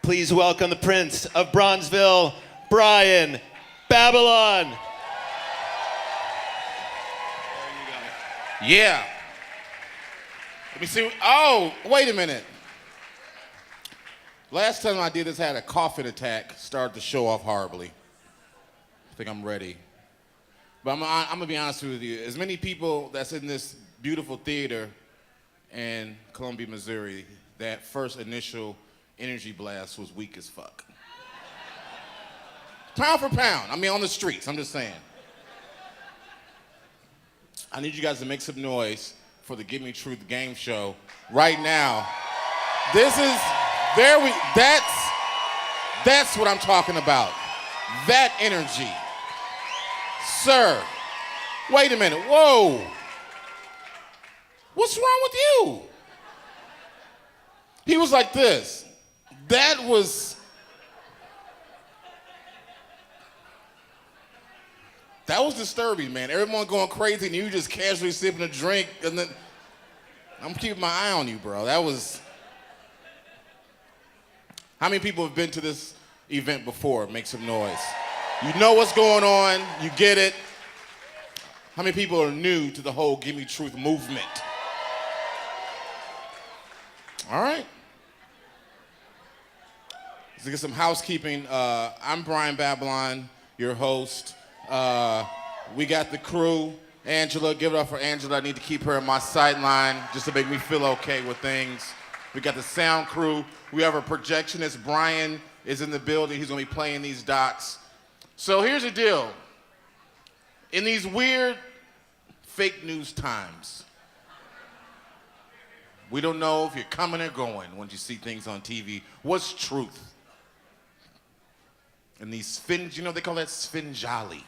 Please welcome the Prince of Bronzeville, Brian Babylon. Yeah. Let me see. Oh, wait a minute. Last time I did this, I had a coughing attack. Started the show off horribly. I think I'm ready. But I'm going to be honest with you. As many people that's in this beautiful theater in Columbia, Missouri, that first initial energy blast was weak as fuck. Pound for pound. I mean, on the streets. I'm just saying. I need you guys to make some noise for the GimmeTruth game show right now. This is, that's what I'm talking about. That energy. Sir, wait a minute, whoa. What's wrong with you? He was like this. That was disturbing, man. Everyone going crazy and you just casually sipping a drink and then I'm keeping my eye on you, bro. That was... How many people have been to this event before? Make some noise. You know what's going on, you get it. How many people are new to the whole GimmeTruth movement? All right. Let's get some housekeeping. I'm Brian Babylon, your host. We got the crew. Angela, give it up for Angela. I need to keep her in my sideline just to make me feel okay with things. We got the sound crew. We have a projectionist. Brian is in the building. He's going to be playing these docs. So here's the deal. In these weird fake news times, we don't know if you're coming or going when you see things on TV. What's truth? And these you know, they call that Svengali.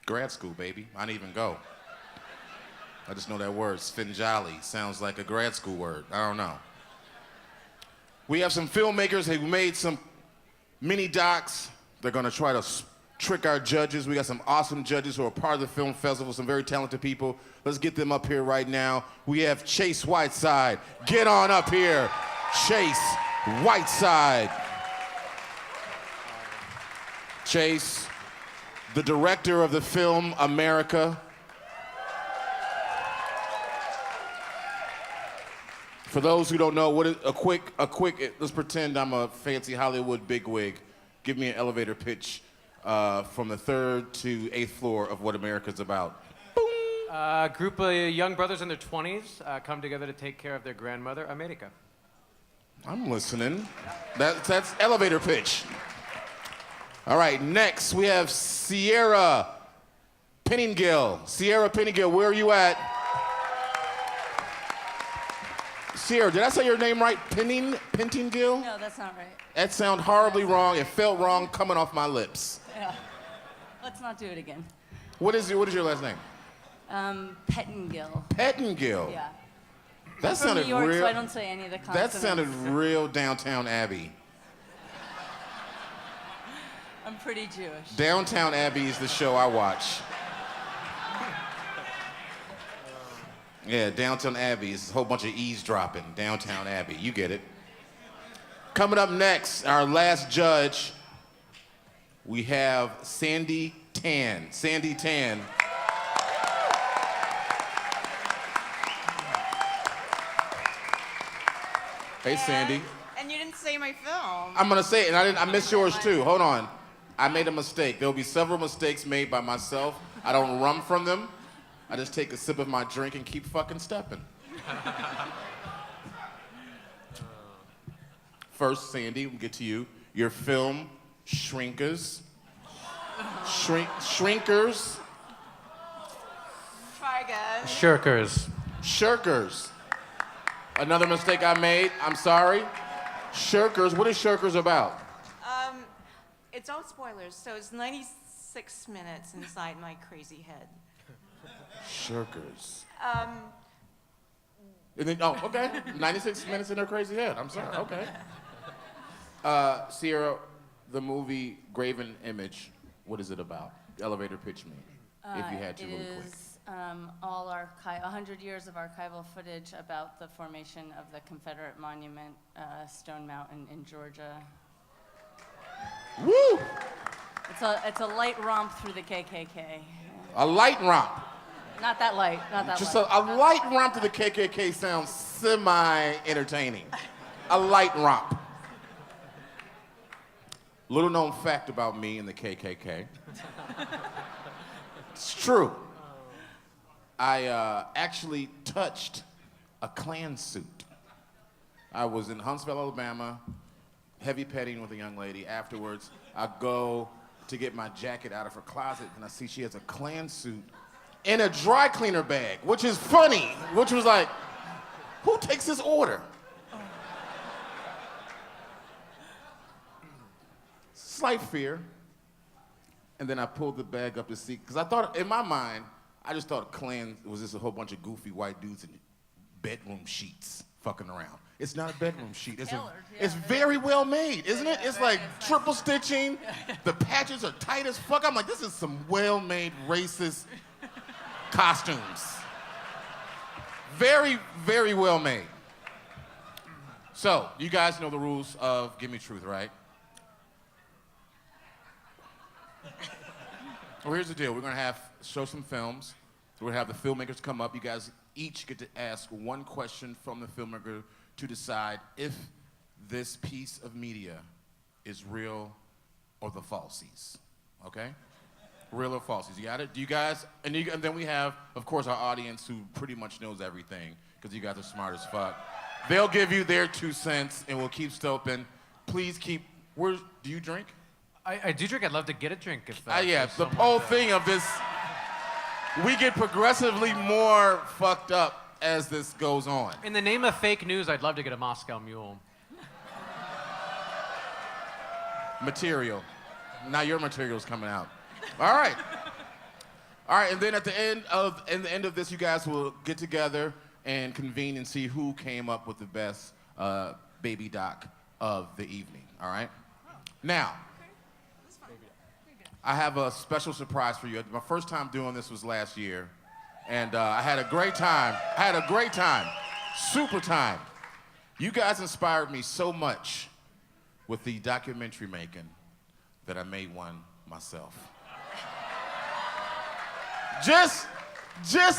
Grad school, baby. I didn't even go. I just know that word, Svengali. Sounds like a grad school word. I don't know. We have some filmmakers who made some mini docs. They're gonna try to trick our judges. We got some awesome judges who are part of the film festival, some very talented people. Let's get them up here right now. We have Chase Whiteside. Get on up here. Chase Whiteside. Chase, the director of the film América. For those who don't know, let's pretend I'm a fancy Hollywood bigwig. Give me an elevator pitch from the 3rd to 8th floor of what America's about. A group of young brothers in their 20s come together to take care of their grandmother, América. I'm listening. That's elevator pitch. All right, next we have Sierra Pettengill. Sierra Pettengill, where are you at? Sierra, did I say your name right? Pettengill? No, that's not right. That sounded horribly wrong. It felt wrong coming off my lips. Yeah. Let's not do it again. What is your last name? Pettengill. Pettengill? Yeah. That I'm sounded from New York, real. so I don't say any of the consonants. That sounded real Downtown Abbey. I'm pretty Jewish. Downtown Abbey is the show I watch. Yeah, Downtown Abbey is a whole bunch of eavesdropping. Downtown Abbey, you get it. Coming up next, our last judge, we have Sandi Tan. Sandi Tan. Hey, Sandi. And you didn't say my film. I'm gonna say it, and I missed yours too. Hold on. I made a mistake. There'll be several mistakes made by myself. I don't run from them. I just take a sip of my drink and keep fucking stepping. First, Sandi, we'll get to you. Your film, Shrinkers. Shrinkers. Try again. Shirkers. Shirkers. Another mistake I made. I'm sorry. Shirkers. What is Shirkers about? It's all spoilers, so it's 96 minutes inside my crazy head. Shirkers. And then, oh, okay. 96 minutes in her crazy head. I'm sorry. Okay. Sierra, the movie Graven Image, what is it about? Elevator pitch me, if you had to really quick. It is all 100 years of archival footage about the formation of the Confederate Monument, Stone Mountain in Georgia. Woo! It's a light romp through the KKK. A light romp. Not that light, not that Just light. a light romp to the KKK sounds semi-entertaining. A light romp. Little known fact about me and the KKK. It's true. I actually touched a Klan suit. I was in Huntsville, Alabama, heavy petting with a young lady. Afterwards, I go to get my jacket out of her closet, and I see she has a Klan suit in a dry cleaner bag, which is funny, which was like, who takes this order? Slight fear. And then I pulled the bag up to see, because I thought, in my mind, I just thought Klan was just a whole bunch of goofy white dudes in bedroom sheets fucking around. It's not a bedroom sheet. It's very well made, isn't it? It's like triple stitching. The patches are tight as fuck. I'm like, this is some well-made racist costumes. Very, very well made. So, you guys know the rules of GimmeTruth, right? Well, here's the deal. We're gonna show some films. We're gonna have the filmmakers come up. You guys each get to ask one question from the filmmaker to decide if this piece of media is real or the falsies. Okay? Real or falsies. You got it? Do you guys? And then we have, of course, our audience who pretty much knows everything because you guys are smart as fuck. They'll give you their 2 cents, and we'll keep open. Please keep. Do you drink? I do drink. I'd love to get a drink if Yeah, the whole thing of this, we get progressively more fucked up as this goes on. In the name of fake news, I'd love to get a Moscow Mule. Material. Now your material's coming out. All right. All right, and then at the end of this, you guys will get together and convene and see who came up with the best baby doc of the evening, all right? Now, I have a special surprise for you. My first time doing this was last year, and I had a great time. Super time. You guys inspired me so much with the documentary making that I made one myself. Just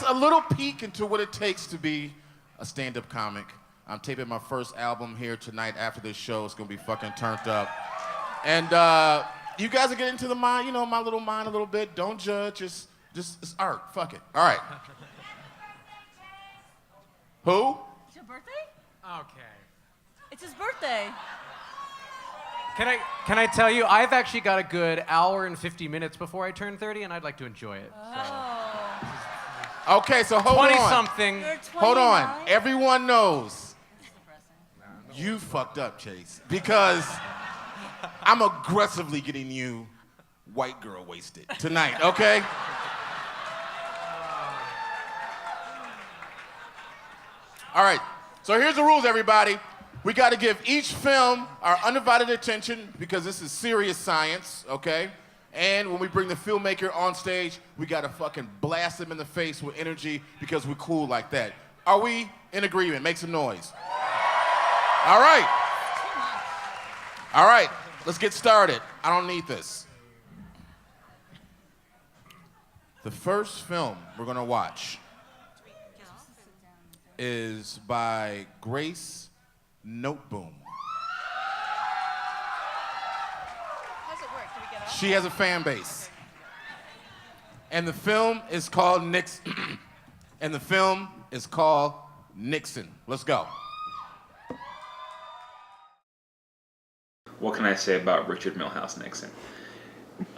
a little peek into what it takes to be a stand-up comic. I'm taping my first album here tonight after this show. It's gonna be fucking turned up. And you guys are getting into the mind, my little mind a little bit. Don't judge, just it's art, fuck it. All right. Who? It's your birthday? Okay. It's his birthday. Can I tell you, I've actually got a good hour and 50 minutes before I turn 30, and I'd like to enjoy it. Oh. Okay, so hold on. 20-something. You're 29? Hold on. Everyone knows you fucked up, Chase, because I'm aggressively getting you white girl wasted tonight, okay? All right, so here's the rules, everybody. We got to give each film our undivided attention because this is serious science, okay? And when we bring the filmmaker on stage, we got to fucking blast them in the face with energy because we're cool like that. Are we in agreement? Make some noise. All right. All right, let's get started. I don't need this. The first film we're going to watch is by Grace Noteboom. How's it work? Do we get off? She has a fan base. And the film is called Nixon. Let's go. What can I say about Richard Milhouse Nixon?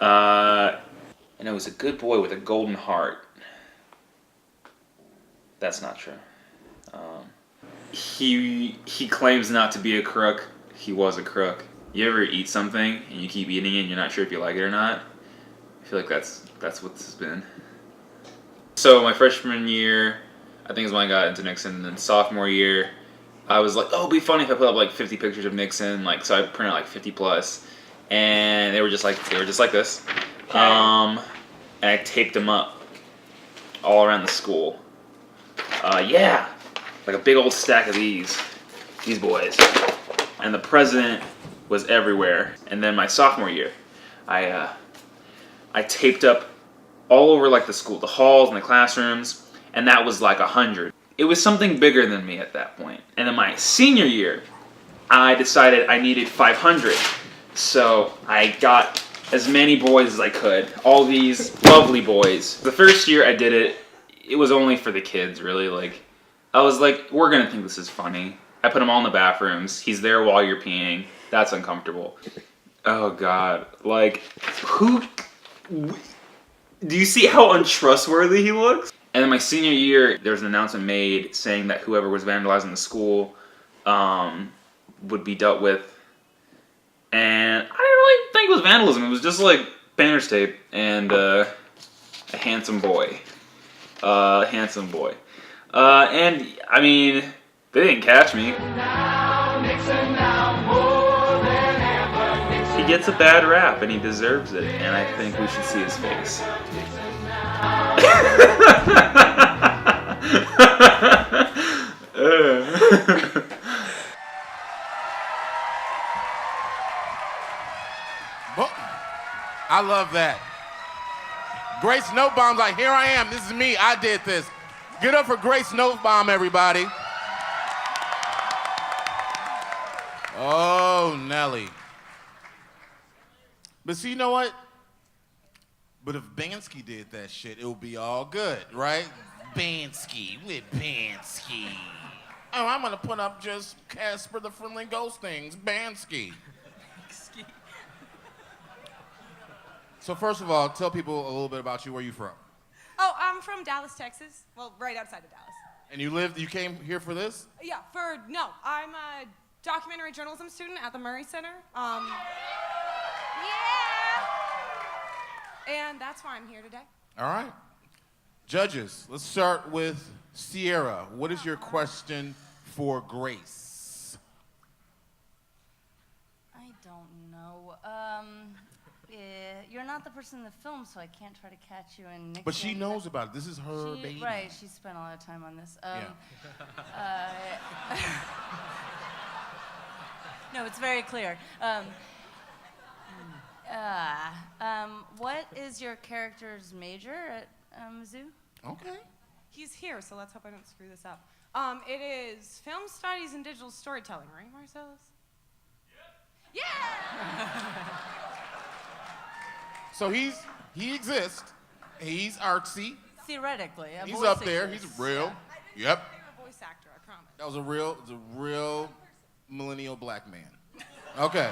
And it was a good boy with a golden heart. That's not true. He claims not to be a crook. He was a crook. You ever eat something and you keep eating it and you're not sure if you like it or not? I feel like that's what this has been. So my freshman year, I think is when I got into Nixon. And then sophomore year, I was like, oh, it'd be funny if I put up like 50 pictures of Nixon. So I printed like 50 plus, and they were just like this. And I taped them up all around the school. Yeah, like a big old stack of these boys. And the president was everywhere. And then my sophomore year, I taped up all over like the school, the halls and the classrooms, and that was like 100. It was something bigger than me at that point. And then my senior year, I decided I needed 500. So I got as many boys as I could, all these lovely boys. The first year I did it, it was only for the kids, really. Like, I was like, we're gonna think this is funny. I put them all in the bathrooms. He's there while you're peeing. That's uncomfortable. Oh God, like, who? Do you see how untrustworthy he looks? And then my senior year, there was an announcement made saying that whoever was vandalizing the school would be dealt with. And I didn't really think it was vandalism. It was just like painter's tape and a handsome boy. Handsome boy. And I mean, they didn't catch me. He gets a bad rap and he deserves it. And I think we should see his face. I love that. Grace Notebomb's like, here I am, this is me, I did this. Get up for Grace Notebomb, everybody. Oh, Nelly. But see, you know what? But if Bansky did that shit, it would be all good, right? Bansky, with Bansky. Oh, I'm gonna put up just Casper the Friendly Ghost things, Bansky. So first of all, tell people a little bit about you. Where you from? Oh, I'm from Dallas, Texas. Well, right outside of Dallas. And you came here for this? Yeah, I'm a documentary journalism student at the Murray Center. Yeah. And that's why I'm here today. All right. Judges, let's start with Sierra. What is your question for Grace? I don't know. You're not the person in the film, so I can't try to catch you in Nixon. But she knows about it. This is her baby. Right, she spent a lot of time on this. No, it's very clear. What is your character's major at Mizzou? Okay. He's here, so let's hope I don't screw this up. It is film studies and digital storytelling, right, Marcellus? Yeah! So he exists. He's artsy. Theoretically. He's up there. He's real. Yep. I'm a voice actor, I promise. That was a real millennial black man. Okay.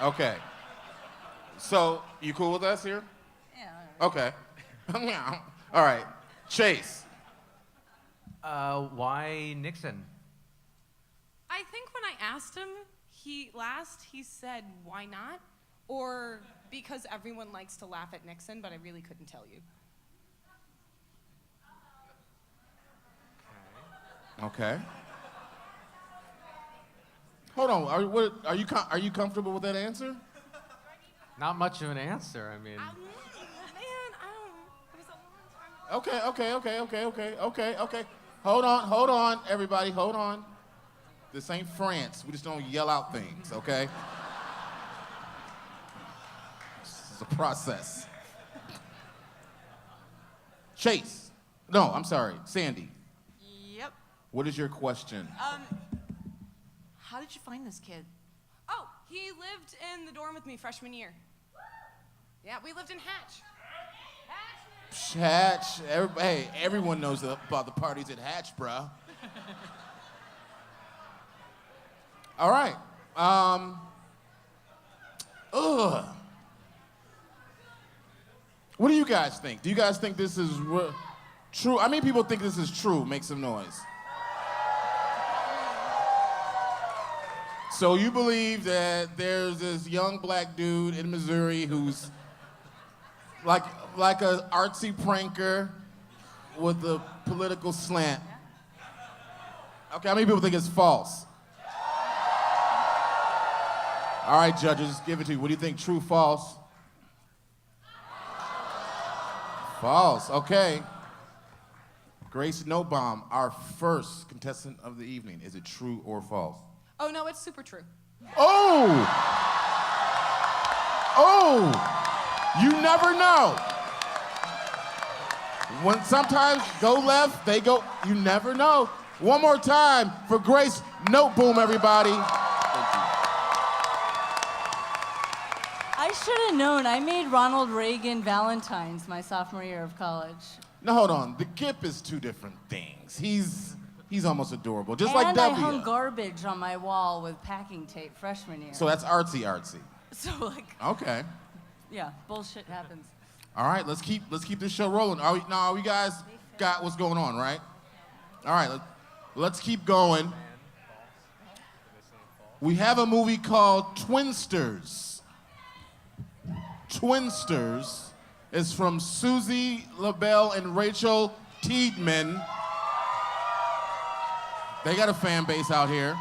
Okay. So, you cool with us here? Yeah. Okay. All right. Chase. Why Nixon? I think when I asked him, he said, why not? Or because everyone likes to laugh at Nixon, but I really couldn't tell you. Okay. Hold on. Are you comfortable with that answer? Not much of an answer. I mean, Man, I don't. It was a long time ago. Okay. Hold on, everybody. Hold on. This ain't France. We just don't yell out things, okay? This is a process. Chase. No, I'm sorry. Sandy. Yep. What is your question? How did you find this kid? Oh, he lived in the dorm with me freshman year. Yeah, we lived in Hatch. Hatch. Hey, everyone knows about the parties at Hatch, bro. All right. What do you guys think? Do you guys think this is true? How many people think this is true? Make some noise. So you believe that there's this young black dude in Missouri who's like an artsy pranker with a political slant. Okay, how many people think it's false? All right, judges, give it to you. What do you think, true, false? False, okay. Grace Nobom, our first contestant of the evening. Is it true or false? Oh, no, it's super true. Oh! Oh! You never know. When sometimes go left, they go, you never know. One more time for Grace Noteboom, everybody. I should have known. I made Ronald Reagan Valentine's my sophomore year of college. Now hold on, the Gip is two different things. He's almost adorable, just like And I W. hung garbage on my wall with packing tape freshman year. So that's artsy. So like, Okay. yeah, bullshit happens. All right, let's keep this show rolling. Are we guys got what's going on, right? All right, let's keep going. We have a movie called Twinsters. Twinsters is from Susie LaBelle and Rachel Tiedman. They got a fan base out here.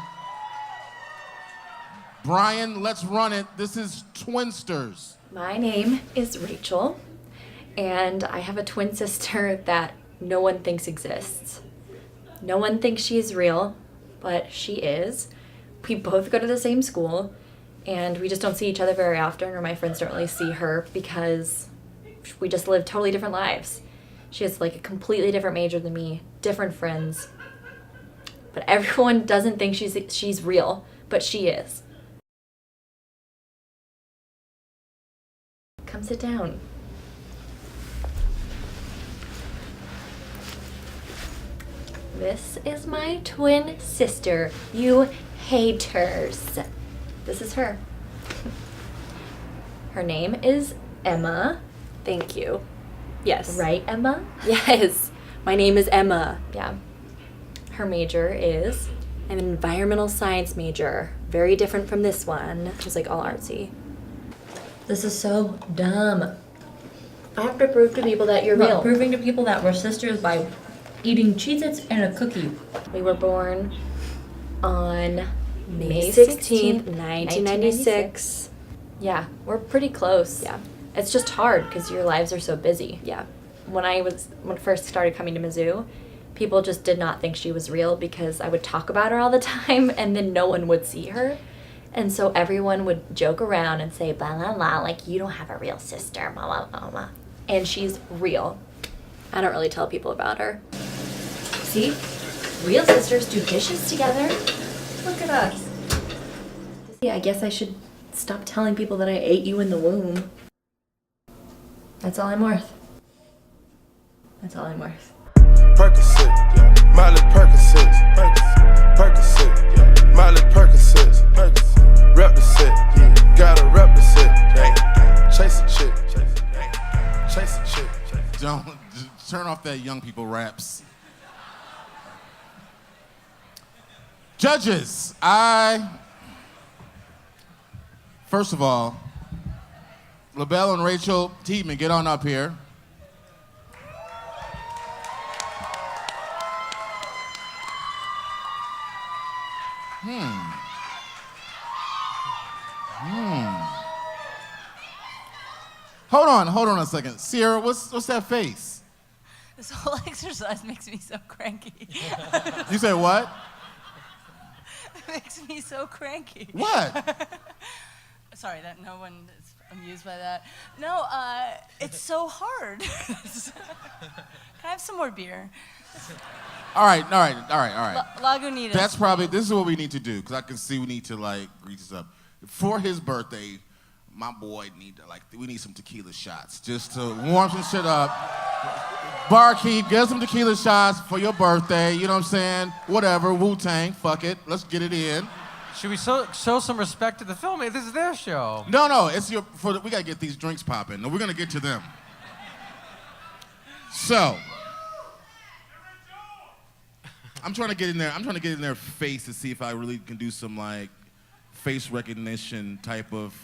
Brian, let's run it. This is Twinsters. My name is Rachel, and I have a twin sister that no one thinks exists. No one thinks she's real, but she is. We both go to the same school, and we just don't see each other very often, or my friends don't really see her because we just live totally different lives. She has like a completely different major than me, different friends, but everyone doesn't think she's real, but she is. Come sit down. This is my twin sister, you haters. This is her. Her name is Emma. Thank you. Yes. Right, Emma? Yes. My name is Emma. Yeah. Her major is? I'm an environmental science major. Very different from this one. It's like all artsy. This is so dumb. I have to prove to people that you're real. Proving to people that we're sisters by eating Cheez-Its and a cookie. We were born on May 16th, 1996. Yeah, we're pretty close. Yeah. It's just hard because your lives are so busy. Yeah. When I first started coming to Mizzou, people just did not think she was real because I would talk about her all the time and then no one would see her. And so everyone would joke around and say, blah, blah, blah, like, you don't have a real sister, blah, blah, blah, blah. And she's real. I don't really tell people about her. See? Real sisters do dishes together. Look at us. Yeah, I guess I should stop telling people that I ate you in the womb. That's all I'm worth. That's all I'm worth. Percocet, yeah. Miley Percocet, Percocet, yeah. Miley Percocet, rep the set, yeah. Gotta rep the set, yeah. Chase a chick, chase a chick. Don't turn off that young people raps. Judges, first of all, LaBelle and Rachel Tiedman, get on up here. Hold on a second. Sierra, what's that face? This whole exercise makes me so cranky. You said what? It makes me so cranky. What? Sorry that no one is amused by that. No, it's so hard. Can I have some more beer? All right. Lagunitas. This is what we need to do, because I can see we need to, like, grease this up. For his birthday, my boy we need some tequila shots, just to warm some shit up. Barkeep, get some tequila shots for your birthday, you know what I'm saying? Whatever, Wu-Tang, fuck it, let's get it in. Should we show some respect to the filmmakers? This is their show. No, it's we gotta get these drinks popping. No, we're gonna get to them. So, I'm trying to get in their face to see if I really can do some, like, face recognition type of.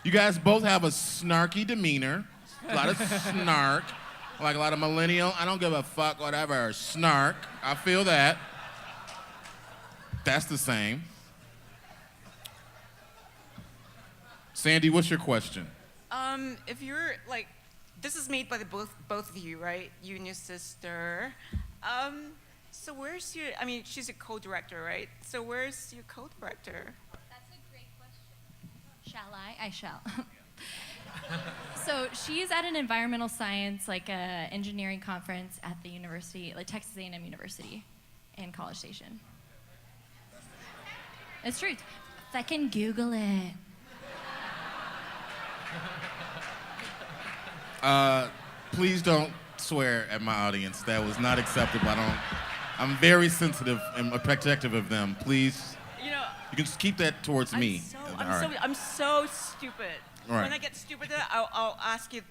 You guys both have a snarky demeanor, a lot of snark, like a lot of millennial, I don't give a fuck, whatever, snark. I feel that. That's the same. Sandi, what's your question? If you're like this is made by both of you, right? You and your sister. So where's your? I mean, she's a co-director, right? So where's your co-director? That's a great question. Shall I? I shall. So she's at an environmental science, like a engineering conference at the university, like Texas A&M University in College Station. It's true. Fucking Google it. Please don't swear at my audience. That was not acceptable. I'm very sensitive and protective of them. Please, you can just keep that towards me. I'm so stupid. Right. When I get stupid, I'll ask you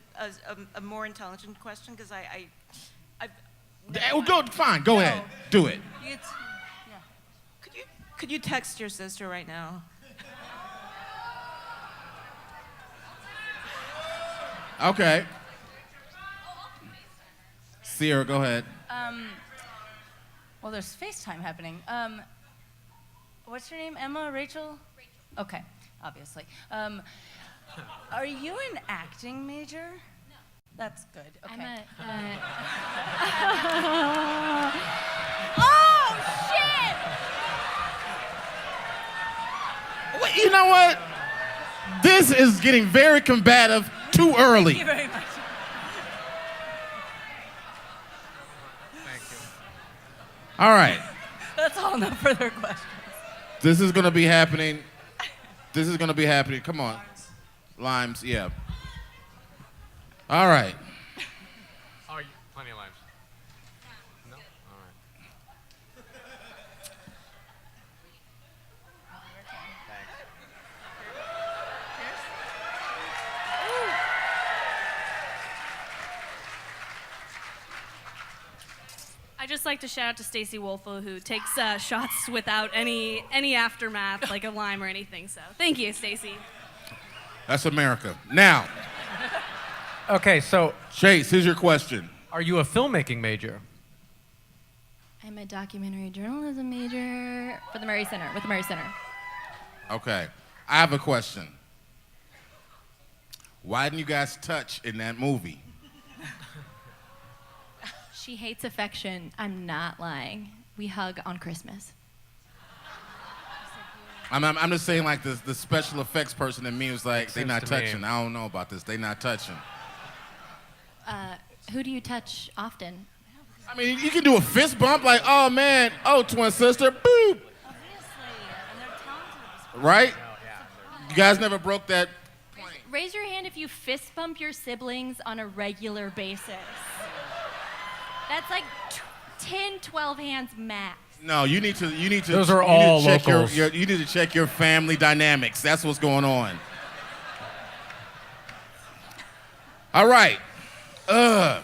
a more intelligent question because Fine, go ahead. Do it. Could you text your sister right now? Okay. Sierra, go ahead. Well, there's FaceTime happening. What's your name? Emma? Rachel? Okay, obviously. Are you an acting major? No. That's good. Okay. Oh, shit! Wait, you know what? This is getting very combative too early. Thank you very much. Thank you. All right. That's all. No further questions. This is going to be happening. Come on. Limes, yeah. All right. Oh, plenty of limes. No? All right. I just like to shout out to Stacey Wolfo, who takes shots without any aftermath, like a lime or anything. So thank you, Stacey. That's America. Now. Okay, so Chase, here's your question. Are you a filmmaking major? I'm a documentary journalism major with the Murray Center. Okay. I have a question. Why didn't you guys touch in that movie? She hates affection. I'm not lying. We hug on Christmas. I'm just saying, like, the special effects person in me was like, they not touching. Me. I don't know about this. They not touching. Who do you touch often? I mean, you can do a fist bump, like, oh, man, oh, twin sister, boop. Obviously, and they're talented. Right? You guys never broke that point. Raise your hand if you fist bump your siblings on a regular basis. That's like 10, 12 hands max. No, you need to. Those are all locals. You need to check your family dynamics. That's what's going on. All right. All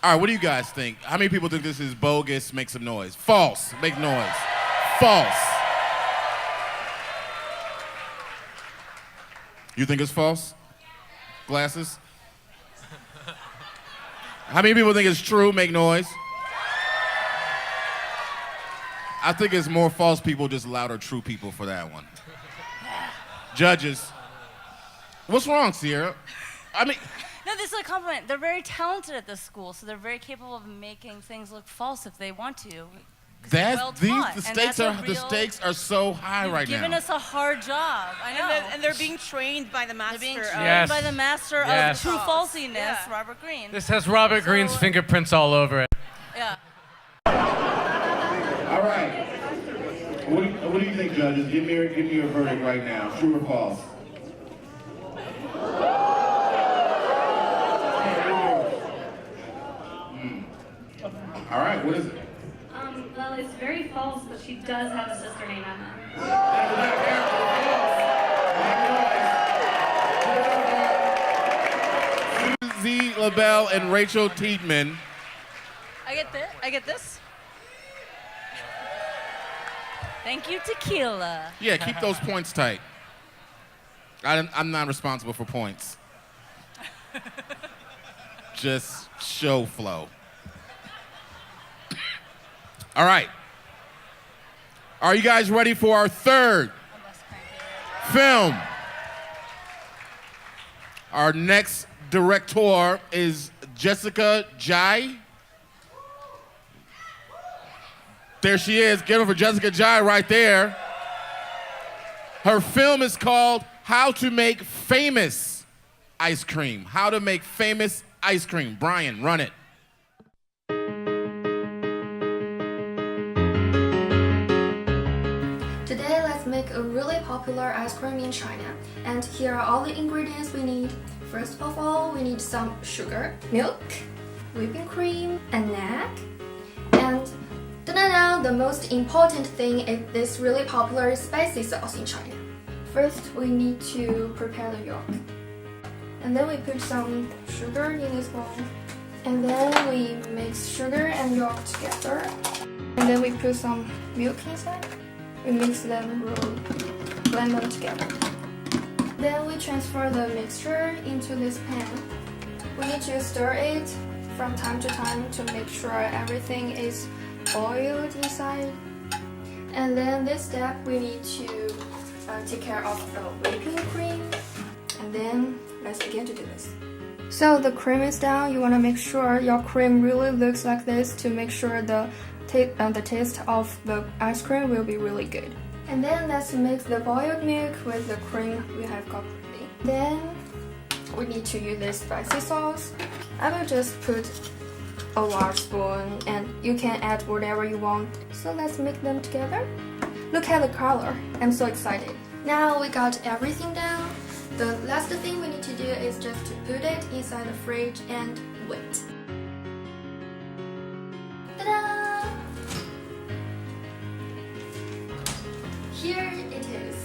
right, what do you guys think? How many people think this is bogus? Make some noise. False. Make noise. False. You think it's false? Glasses? How many people think it's true? Make noise. I think it's more false people, just louder true people for that one. Judges. What's wrong, Sierra? I mean... No, this is a compliment. They're very talented at this school, so they're very capable of making things look false if they want to. The stakes are so high right now. You've given us a hard job. I know. And they're being trained by the master. They're being of- trained by the master of true falsiness, Robert Greene. This has Robert Greene's fingerprints all over it. Yeah. All right. What do you think, judges? Give me your verdict right now. True or false? All right. What is it? Well, it's very false, but she does have a sister named Emma. Z. LaBelle and Rachel Tiedman. I get this. Thank you, tequila. Yeah, keep those points tight. I'm not responsible for points. Just show flow. All right. Are you guys ready for our third film? Our next director is Jessica Jai. There she is. Give it for Jessica Jai right there. Her film is called How to Make Famous Ice Cream. How to Make Famous Ice Cream. Brian, run it. Today, let's make a really popular ice cream in China. And here are all the ingredients we need. First of all, we need some sugar, milk, whipping cream, an egg, and the most important thing is this really popular spicy sauce in China. First, we need to prepare the yolk. And then we put some sugar in this bowl. And then we mix sugar and yolk together. And then we put some milk inside. We mix them, blend them together. Then we transfer the mixture into this pan. We need to stir it from time to time to make sure everything is boiled inside. And then this step we need to take care of the whipping cream. And then let's begin to do this. So the cream is down. You want to make sure your cream really looks like this to make sure the taste of the ice cream will be really good. And then let's mix the boiled milk with the cream we have got ready. Then we need to use this spicy sauce. I will just put a large spoon and you can add whatever you want. So let's mix them together. Look at the color. I'm so excited. Now we got everything down. The last thing we need to do is just to put it inside the fridge and wait. Ta-da! Here it is.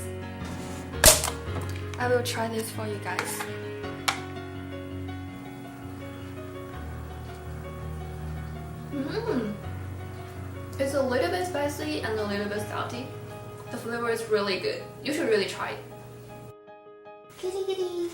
I will try this for you guys. It's a little bit spicy and a little bit salty. The flavor is really good. You should really try it. Kitty kitty.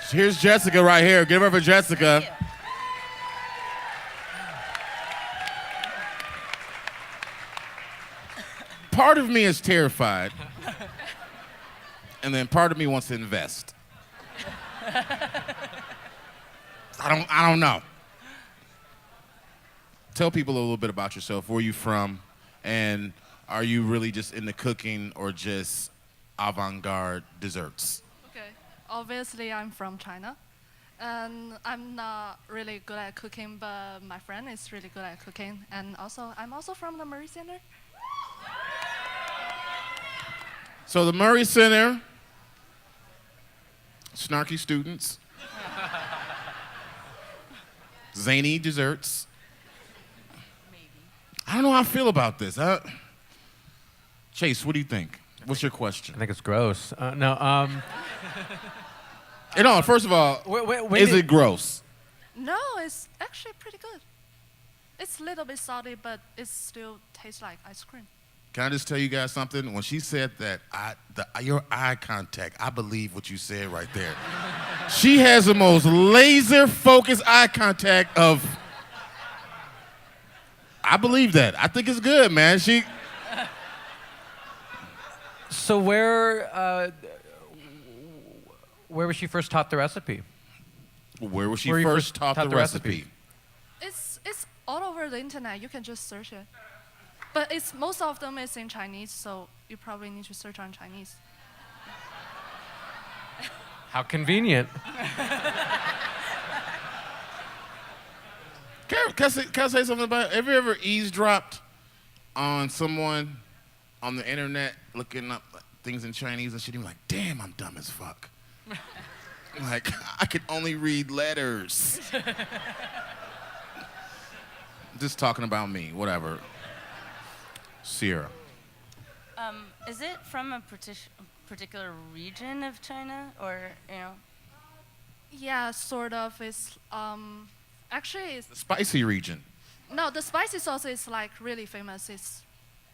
Here's Jessica right here. Give her for Jessica. Part of me is terrified, and then part of me wants to invest. I don't know. Tell people a little bit about yourself. Where are you from? And are you really just into cooking or just avant-garde desserts? Okay, obviously I'm from China. And I'm not really good at cooking, but my friend is really good at cooking. And also, I'm also from the Murray Center. So the Murray Center, snarky students, zany desserts. I don't know how I feel about this. Chase, what do you think? What's your question? I think it's gross. No, first of all, is it gross? No, it's actually pretty good. It's a little bit salty, but it still tastes like ice cream. Can I just tell you guys something? When she said that, your eye contact, I believe what you said right there. She has the most laser-focused eye contact of... I believe that. I think it's good, man. So where was she first taught the recipe? Where was she first taught the recipe? It's all over the internet. You can just search it. But most of them is in Chinese, so you probably need to search on Chinese. How convenient. Can I say something about it? Have you ever eavesdropped on someone on the internet looking up things in Chinese and shit? You're like, damn, I'm dumb as fuck. Like, I could only read letters. Just talking about me, whatever. Sierra. Is it from a particular region of China, or Yeah, sort of. It's actually it's The spicy region. no. The spicy sauce is like really famous. It's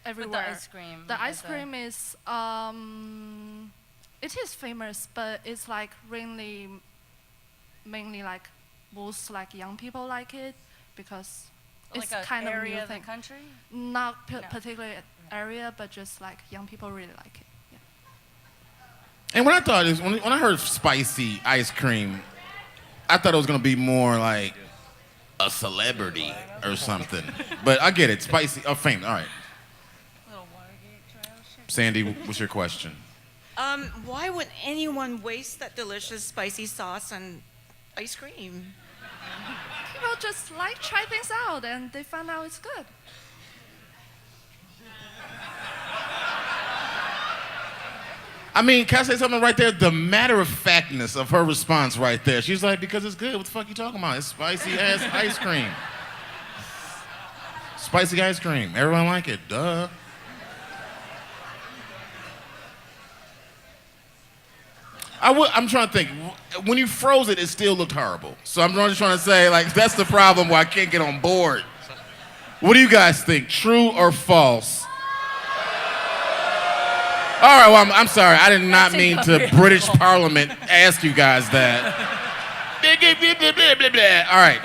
everywhere. the ice cream. The ice cream is it is famous, but it's like really, mainly like most like young people like it because it's Like a kind of area new of the thing. country? Not No. particularly area, but just like young people really like it. And when I thought this, when I heard spicy ice cream, I thought it was gonna be more like a celebrity or something. But I get it, spicy, famous. All right. Sandy, what's your question? Why would anyone waste that delicious spicy sauce on ice cream? People just like try things out and they find out it's good. I mean, can I say something right there? The matter-of-factness of her response right there. She's like, because it's good. What the fuck you talking about? It's spicy-ass ice cream. Spicy ice cream. Everyone like it. Duh. I'm trying to think. When you froze it, it still looked horrible. So I'm just trying to say, like, that's the problem why I can't get on board. What do you guys think? True or false? All right, well, I'm sorry. I did not mean to British Parliament ask you guys that. All right.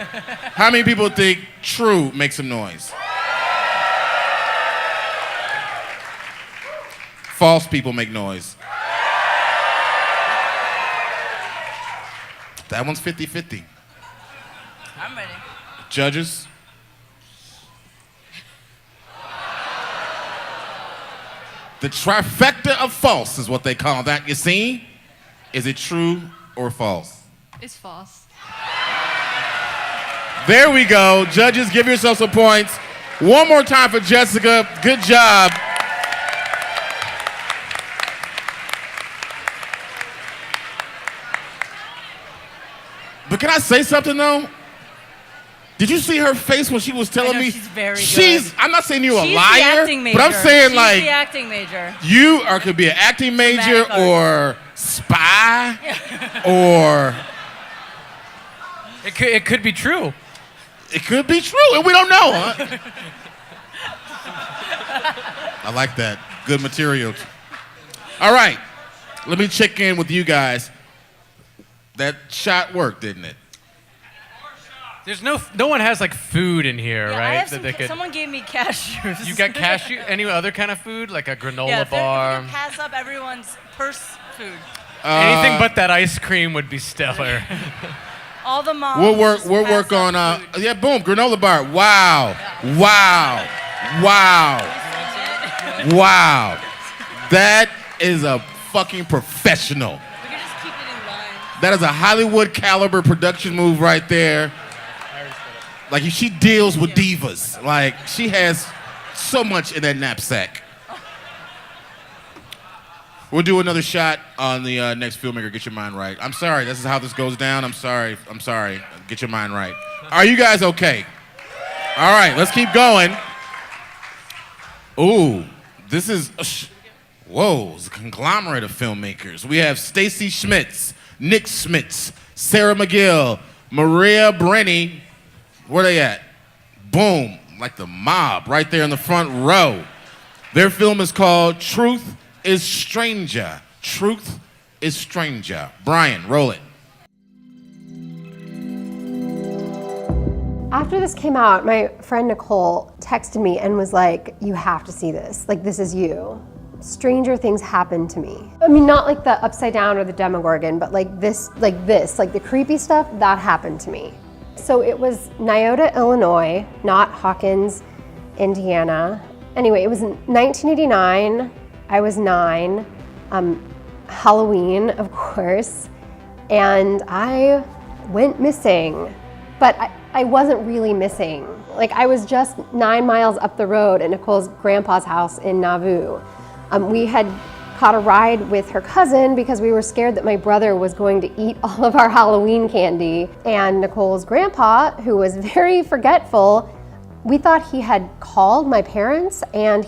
How many people think true makes some noise? False people make noise. That one's 50-50. I'm ready. Judges? The trifecta of false is what they call that. You see? Is it true or false? It's false. There we go. Judges, give yourself some points. One more time for Jessica. Good job. But can I say something, though? Did you see her face when she was telling me? She's very good. I'm not saying you're a She's liar, the acting major. but I'm saying She's like the acting major. you could be an acting major or spy or It could be true. It could be true, and we don't know, huh? I like that. Good material. All right, let me check in with you guys. That shot worked, didn't it? There's no one has like food in here, Yeah, right? I have someone gave me cashews. You got cashew? Any other kind of food, like a granola yeah, if bar? If we could pass up everyone's purse food. Anything but that ice cream would be stellar. All the moms. We'll just work pass on. up food. Yeah, boom, granola bar. Wow, wow, wow, wow. That is a fucking professional. We can just keep it in line. That is a Hollywood caliber production move right there. Like she deals with divas. Like she has so much in that knapsack. We'll do another shot on the next filmmaker. Get your mind right. I'm sorry. This is how this goes down. I'm sorry. Get your mind right. Are you guys okay? All right. Let's keep going. Ooh, this is whoa. It's a conglomerate of filmmakers. We have Stacy Schmitz, Nick Schmitz, Sarah McGill, Maria Brenny. Where they at? Boom, like the mob right there in the front row. Their film is called Truth is Stranger. Truth is Stranger. Brian, roll it. After this came out, my friend Nicole texted me and was like, you have to see this. Like, this is you. Stranger things happened to me. I mean, not like the upside down or the Demogorgon, but like this, like the creepy stuff, that happened to me. So it was Nyota, Illinois, not Hawkins, Indiana. Anyway, it was 1989. I was 9. Halloween, of course. And I went missing. But I wasn't really missing. Like, I was just 9 miles up the road at Nicole's grandpa's house in Nauvoo. We had caught a ride with her cousin because we were scared that my brother was going to eat all of our Halloween candy. And Nicole's grandpa, who was very forgetful, we thought he had called my parents, and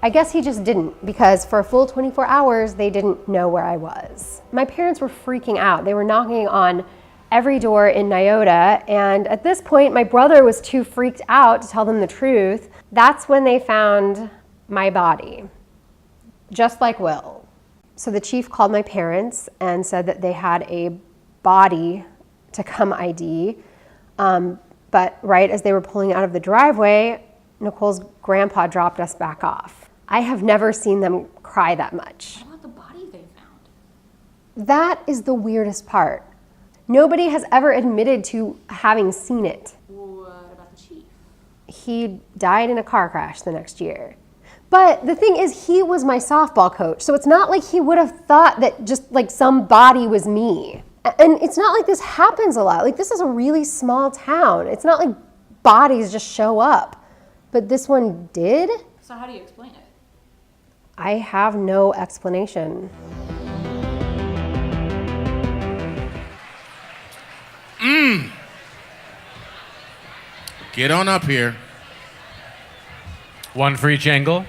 I guess he just didn't, because for a full 24 hours, they didn't know where I was. My parents were freaking out. They were knocking on every door in Nyota, and at this point, my brother was too freaked out to tell them the truth. That's when they found my body, just like Will. So the chief called my parents and said that they had a body to come ID. But right as they were pulling out of the driveway, Nicole's grandpa dropped us back off. I have never seen them cry that much. What about the body they found? That is the weirdest part. Nobody has ever admitted to having seen it. What about the chief? He died in a car crash the next year. But the thing is, he was my softball coach, so it's not like he would have thought that just like some body was me. And it's not like this happens a lot. Like, this is a really small town. It's not like bodies just show up. But this one did? So how do you explain it? I have no explanation. Get on up here. One for each angle.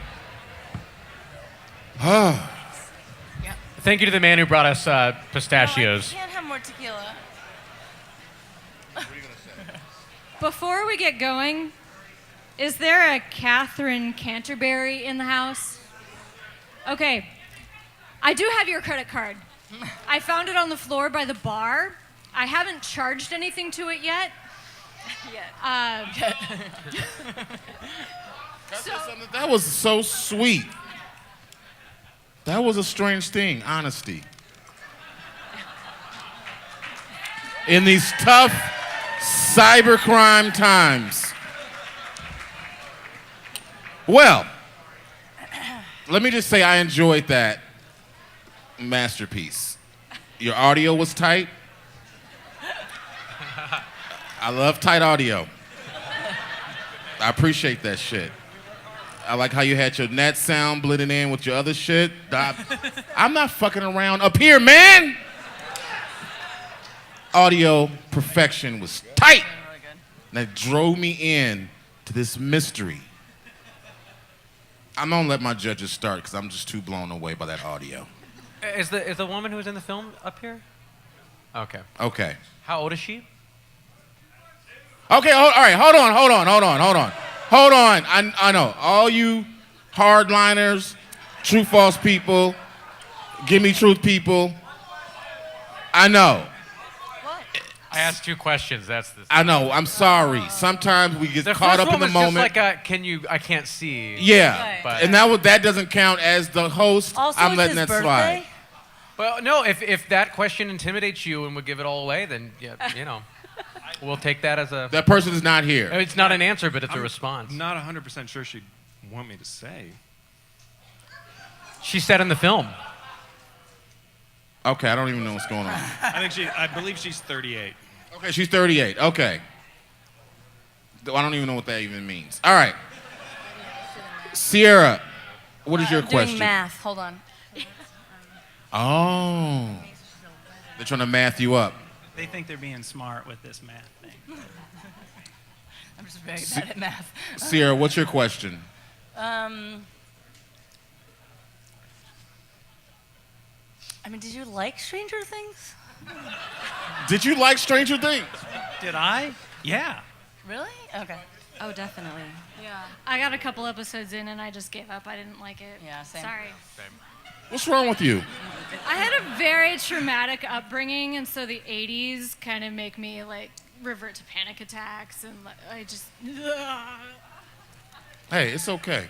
Thank you to the man who brought us pistachios. I can't have more tequila. Before we get going, is there a Catherine Canterbury in the house? Okay, I do have your credit card. I found it on the floor by the bar. I haven't charged anything to it yet. That was so sweet. That was a strange thing, honesty. In these tough cybercrime times. Well, let me just say I enjoyed that masterpiece. Your audio was tight. I love tight audio. I appreciate that shit. I like how you had your net sound blending in with your other shit. I'm not fucking around up here, man. Audio perfection was tight. That drove me in to this mystery. I'm gonna let my judges start because I'm just too blown away by that audio. Is the woman who was in the film up here? Okay. Okay. How old is she? Okay, all right, hold on. I know, all you hardliners, true false people, GimmeTruth people, I know. I asked 2 questions. That's the. I know. I'm sorry. Sometimes we get caught up in the moment. Just like I can't see. Yeah, but, and that doesn't count as the host. Also, I'm it's letting his that slide. birthday? Well, no. If that question intimidates you and would give it all away, then yeah, we'll take that as a. That person is not here. It's not an answer, but it's a response. Not 100% sure she'd want me to say. She said in the film. Okay, I don't even know what's going on. I believe she's 38. Okay, she's 38. Okay. I don't even know what that even means. All right. Sierra, what is your question? Doing math. Hold on. Oh. They're trying to math you up. They think they're being smart with this math thing. I'm just very bad at math. Sierra, what's your question? I mean, did you like Stranger Things? Did you like Stranger Things? Did I? Yeah. Really? Okay. Oh, definitely. Yeah. I got a couple episodes in and I just gave up. I didn't like it. Yeah, same. Sorry. What's wrong with you? I had a very traumatic upbringing, and so the 80s kind of make me like revert to panic attacks, and I just. Hey, it's okay.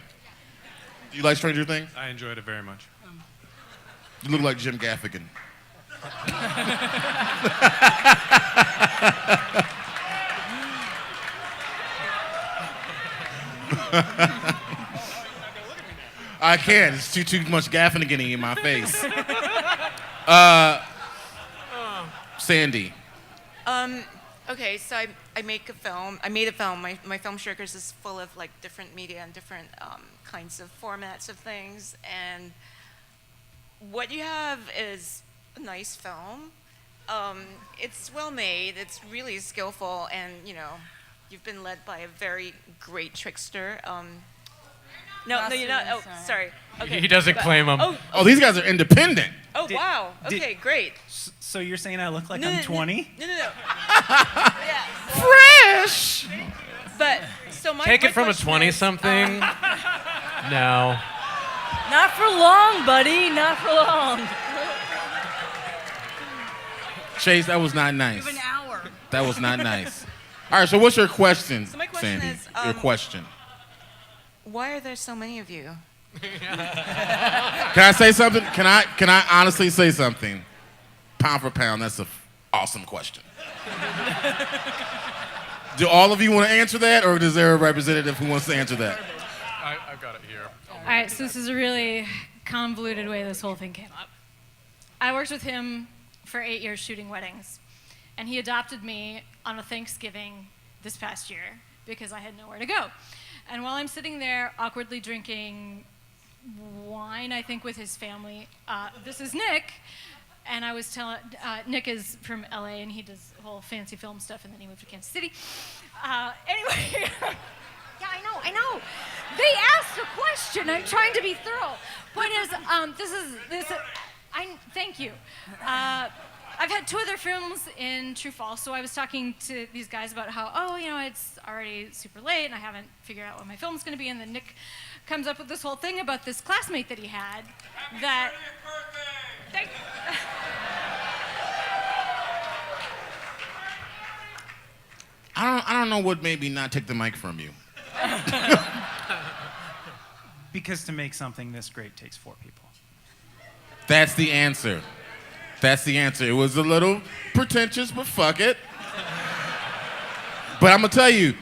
Do you like Stranger Things? I enjoyed it very much. You look like Jim Gaffigan. I can't. It's too much Gaffigan in my face. Sandy. Okay, so I make a film. I made a film. My film Shirkers is full of like different media and different kinds of formats of things. And what you have is a nice film. It's well made. It's really skillful, and you've been led by a very great trickster. No, you're not. Oh, sorry. Okay. He doesn't claim them. Oh, these guys are independent. Oh, wow. Okay, great. So you're saying I look like I'm 20? No. Yeah. Fresh. But so my Take it from a question 20-something. No. Not for long, buddy. Not for long. Chase, that was not nice. You have an hour. That was not nice. All right, so what's your question, So my question Sandy? is, Your question. Why are there so many of you? Can I say something? Can I honestly say something? Pound for pound, that's an awesome question. Do all of you want to answer that, or is there a representative who wants to answer that? I've got it here. All right, so this is a really convoluted way this whole thing came up. I worked with him for 8 years shooting weddings, and he adopted me on a Thanksgiving this past year because I had nowhere to go. And while I'm sitting there awkwardly drinking wine, I think, with his family, this is Nick, and I was telling, Nick is from LA and he does whole fancy film stuff, and then he moved to Kansas City. Anyway, yeah, I know. They asked a question. I'm trying to be thorough. Point is, thank you. I've had 2 other films in True False, so I was talking to these guys about how, it's already super late and I haven't figured out what my film's gonna be, and then Nick comes up with this whole thing about this classmate that he had that... I don't know what made me not take the mic from you. Because to make something this great takes 4 people. That's the answer. That's the answer. It was a little pretentious, but fuck it. But I'm gonna tell you,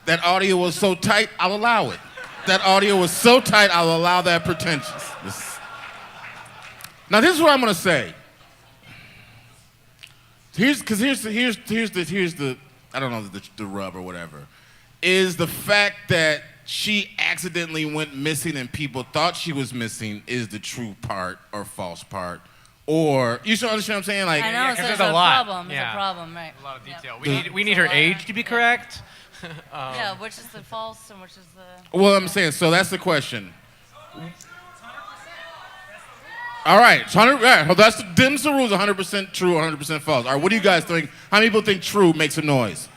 that audio was so tight, I'll allow it. That audio was so tight, I'll allow that pretentiousness. Now this is what I'm gonna say. Here's the I don't know, the rub or whatever, is the fact that she accidentally went missing and people thought she was missing is the true part or false part. Or, you should understand what I'm saying? Like, I know, so there's there's a lot. problem. There's a problem, right. A lot of detail. Yep. We need her age to be correct. Yeah, which is the false and which is the... well, I'm saying, so that's the question. All right, that's the rules, 100% true, 100% false. All right, what do you guys think? How many people think true makes a noise?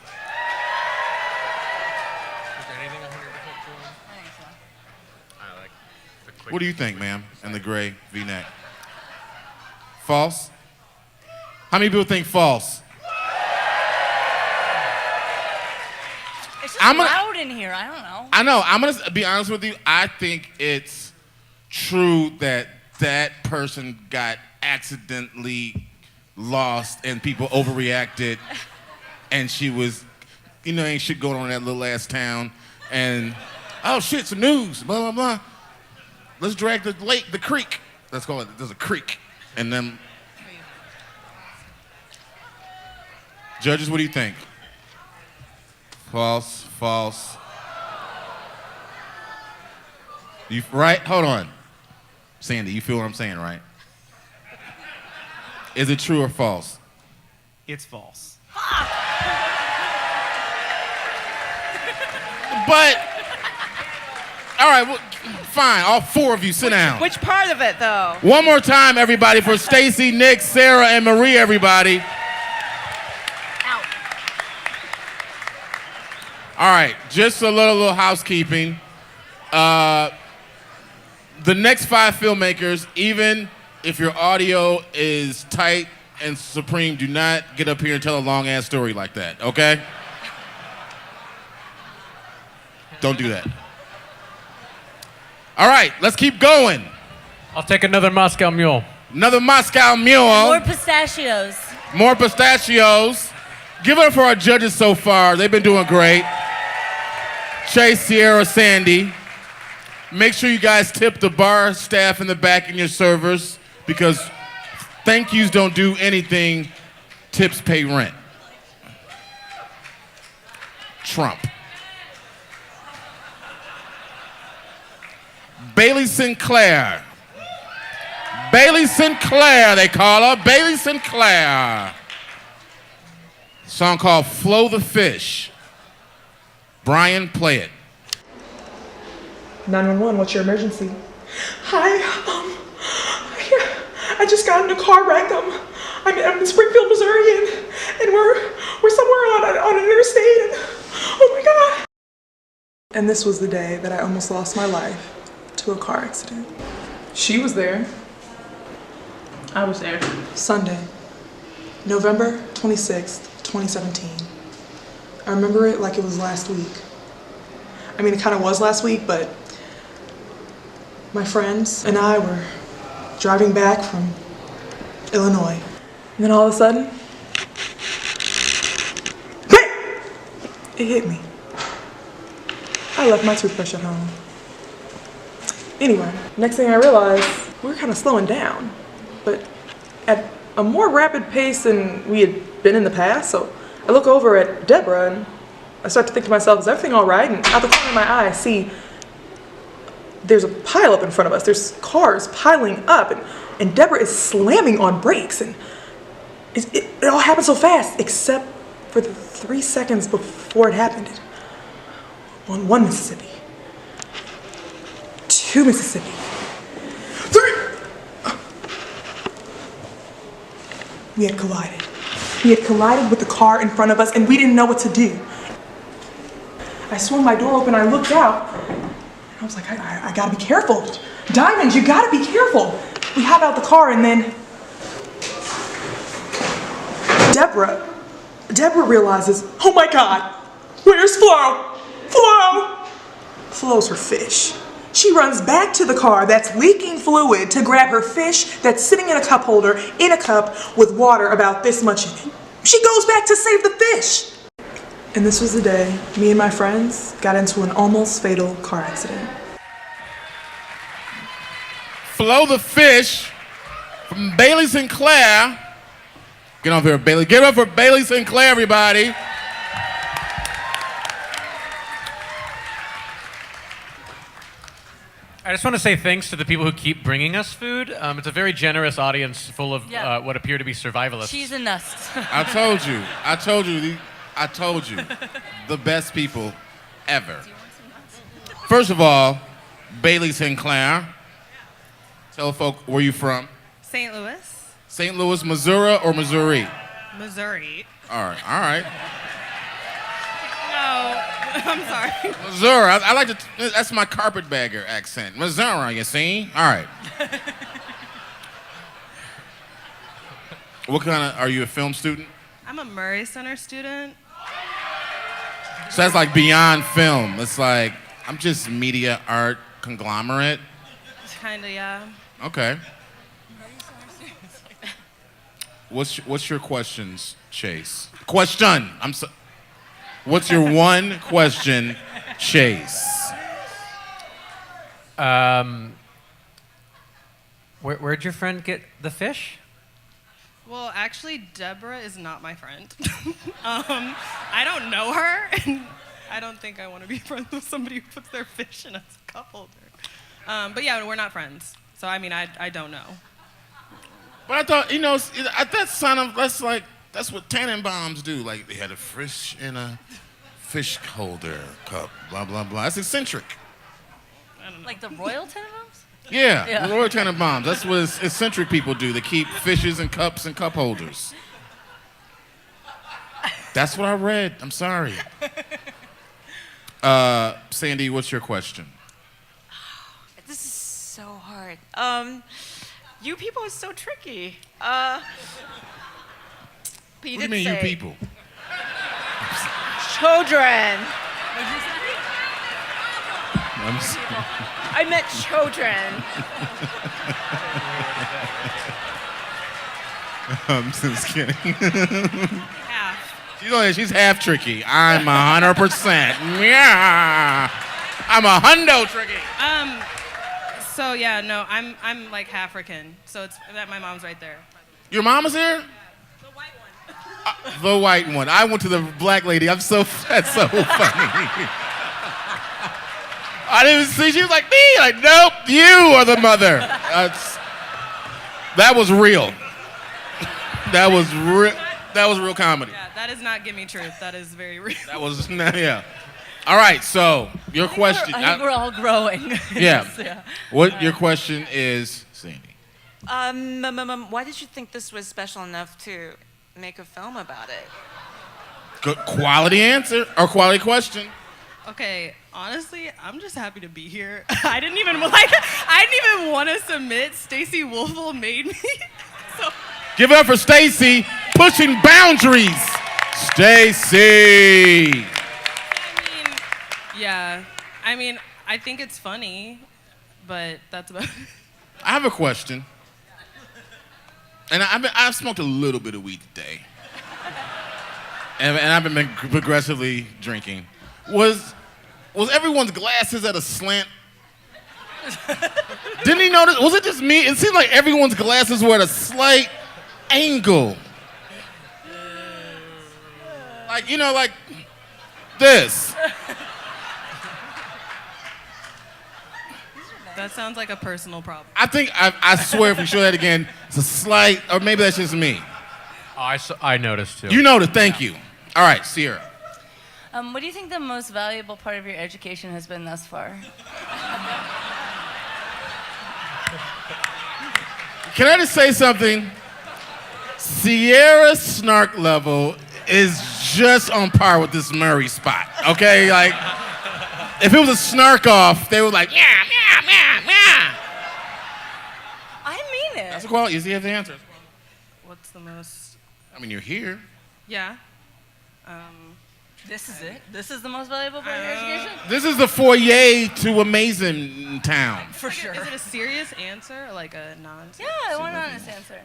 What do you think, ma'am, in the gray V-neck? False? How many people think false? It's just loud in here, I don't know. I know, I'm gonna be honest with you. I think it's true that that person got accidentally lost and people overreacted and she was, ain't shit going on in that little ass town and, oh shit, some news, blah, blah, blah. Let's drag the lake, the creek. Let's call it, there's a creek. And then, judges, what do you think? False, false. Right? Hold on. Sandy, you feel what I'm saying, right? Is it true or false? It's false. But, all right, well, fine. All 4 of you, sit down. Which part of it, though? One more time, everybody, for Stacy, Nick, Sarah, and Marie, everybody. All right, just a little housekeeping. The next 5 filmmakers, even if your audio is tight and supreme, do not get up here and tell a long-ass story like that, okay? Don't do that. All right, let's keep going. I'll take another Moscow Mule. Another Moscow Mule. More pistachios. More pistachios. Give it up for our judges so far. They've been doing great. Chase, Sierra, Sandy. Make sure you guys tip the bar staff in the back and your servers, because thank yous don't do anything. Tips pay rent. Trump. Bailey Sinclair. Bailey Sinclair, they call her. Bailey Sinclair. Song called Flow the Fish. Brian, play it. 911, what's your emergency? Hi, I just got in a car wreck. I'm in Springfield, Missouri, and we're somewhere on an interstate, and oh my God. And this was the day that I almost lost my life to a car accident. She was there. I was there. Sunday, November 26th, 2017. I remember it like it was last week. I mean, it kind of was last week, but my friends and I were driving back from Illinois. And then all of a sudden, bang! It hit me. I left my toothbrush at home. Anyway, next thing I realized, we were kind of slowing down, but at a more rapid pace than we had been in the past. So I look over at Deborah and I start to think to myself, is everything all right? And out the corner of my eye, I see there's a pile up in front of us. There's cars piling up, and Deborah is slamming on brakes, and it all happened so fast, except for the 3 seconds before it happened. On 1 Mississippi, 2 Mississippi, 3. We had collided. We had collided with the car in front of us, and we didn't know what to do. I swung my door open, I looked out, and I was like, I gotta be careful. Diamond, you gotta be careful. We hop out the car, and then Deborah realizes, oh my God, where's Flo? Flo! Flo's her fish. She runs back to the car that's leaking fluid to grab her fish that's sitting in a cup holder in a cup with water about this much in it. She goes back to save the fish. And this was the day me and my friends got into an almost fatal car accident. Flo the fish from Bailey Sinclair. Get on here, Bailey. Give it up for Bailey Sinclair, everybody. I just want to say thanks to the people who keep bringing us food. It's a very generous audience full of what appear to be survivalists. Cheese and nuts. I told you. The best people ever. First of all, Bailey Sinclair. Tell folk where you from. St. Louis. St. Louis, Missouri or Missouri? Missouri. All right. No, I'm sorry. Missouri. I like to. That's my carpetbagger accent. Missouri, you see? All right. What kind of? Are you a film student? I'm a Murray Center student. So that's like beyond film. It's like I'm just media art conglomerate. Kinda, yeah. Okay. What's your questions, Chase? Question. What's your one question, Chase? Where'd your friend get the fish? Well, actually, Deborah is not my friend. I don't know her, and I don't think I want to be friends with somebody who puts their fish in a cup holder. But yeah, we're not friends. So I mean, I don't know. But I thought, that's what Tannenbaums do. Like they had a fish in a fish holder cup, blah, blah, blah. That's eccentric. Like the Royal Tenenbaums? Yeah, the Royal Tenenbaums. That's what eccentric people do. They keep fishes in cups and cup holders. That's what I read. I'm sorry. Sandi, what's your question? This is so hard. You people are so tricky. But you What do you mean, you people? Children. I'm I meant children. I'm just kidding. She's half tricky. I'm 100%. Yeah. I'm a hundo tricky. So yeah, no, I'm like African. So it's that my mom's right there. Your mom is here? The white one. I went to the black lady. That's so funny. I didn't see. She was like me. Like, nope, you are the mother. That was real. That was real comedy. Yeah, that is not GimmeTruth. That is very real. That was yeah. All right. So your question. I think we're all growing. Yeah. Yeah. What your question is, Sandi? Why did you think this was special enough to make a film about it? Good quality answer or quality question. Okay, Honestly, I'm just happy to be here. I didn't even want to submit. Stacey Wolfel made me. So Give it up for Stacy, pushing boundaries. Stacy. yeah, I mean, I think it's funny, but that's about it. I have a question. And I've smoked a little bit of weed today. And I've been progressively drinking. Was everyone's glasses at a slant? Didn't he notice? Was it just me? It seemed like everyone's glasses were at a slight angle. Like, you know, like this. That sounds like a personal problem. I think, I swear if we show that again, it's a slight, or maybe that's just me. I noticed too. You noticed, thank you. All right, Sierra. What do you think the most valuable part of your education has been thus far? Can I just say something? Sierra's snark level is just on par with this Murray spot, okay? Like, if it was a snark off, they were like, yeah. I mean it. That's a quality. You have the answer. What's the most? I mean, you're here. Yeah. This is it? This is the most valuable part of your education? This is the foyer to Amazing Town. For sure. Is it a serious answer or like a Yeah, I want an honest answer.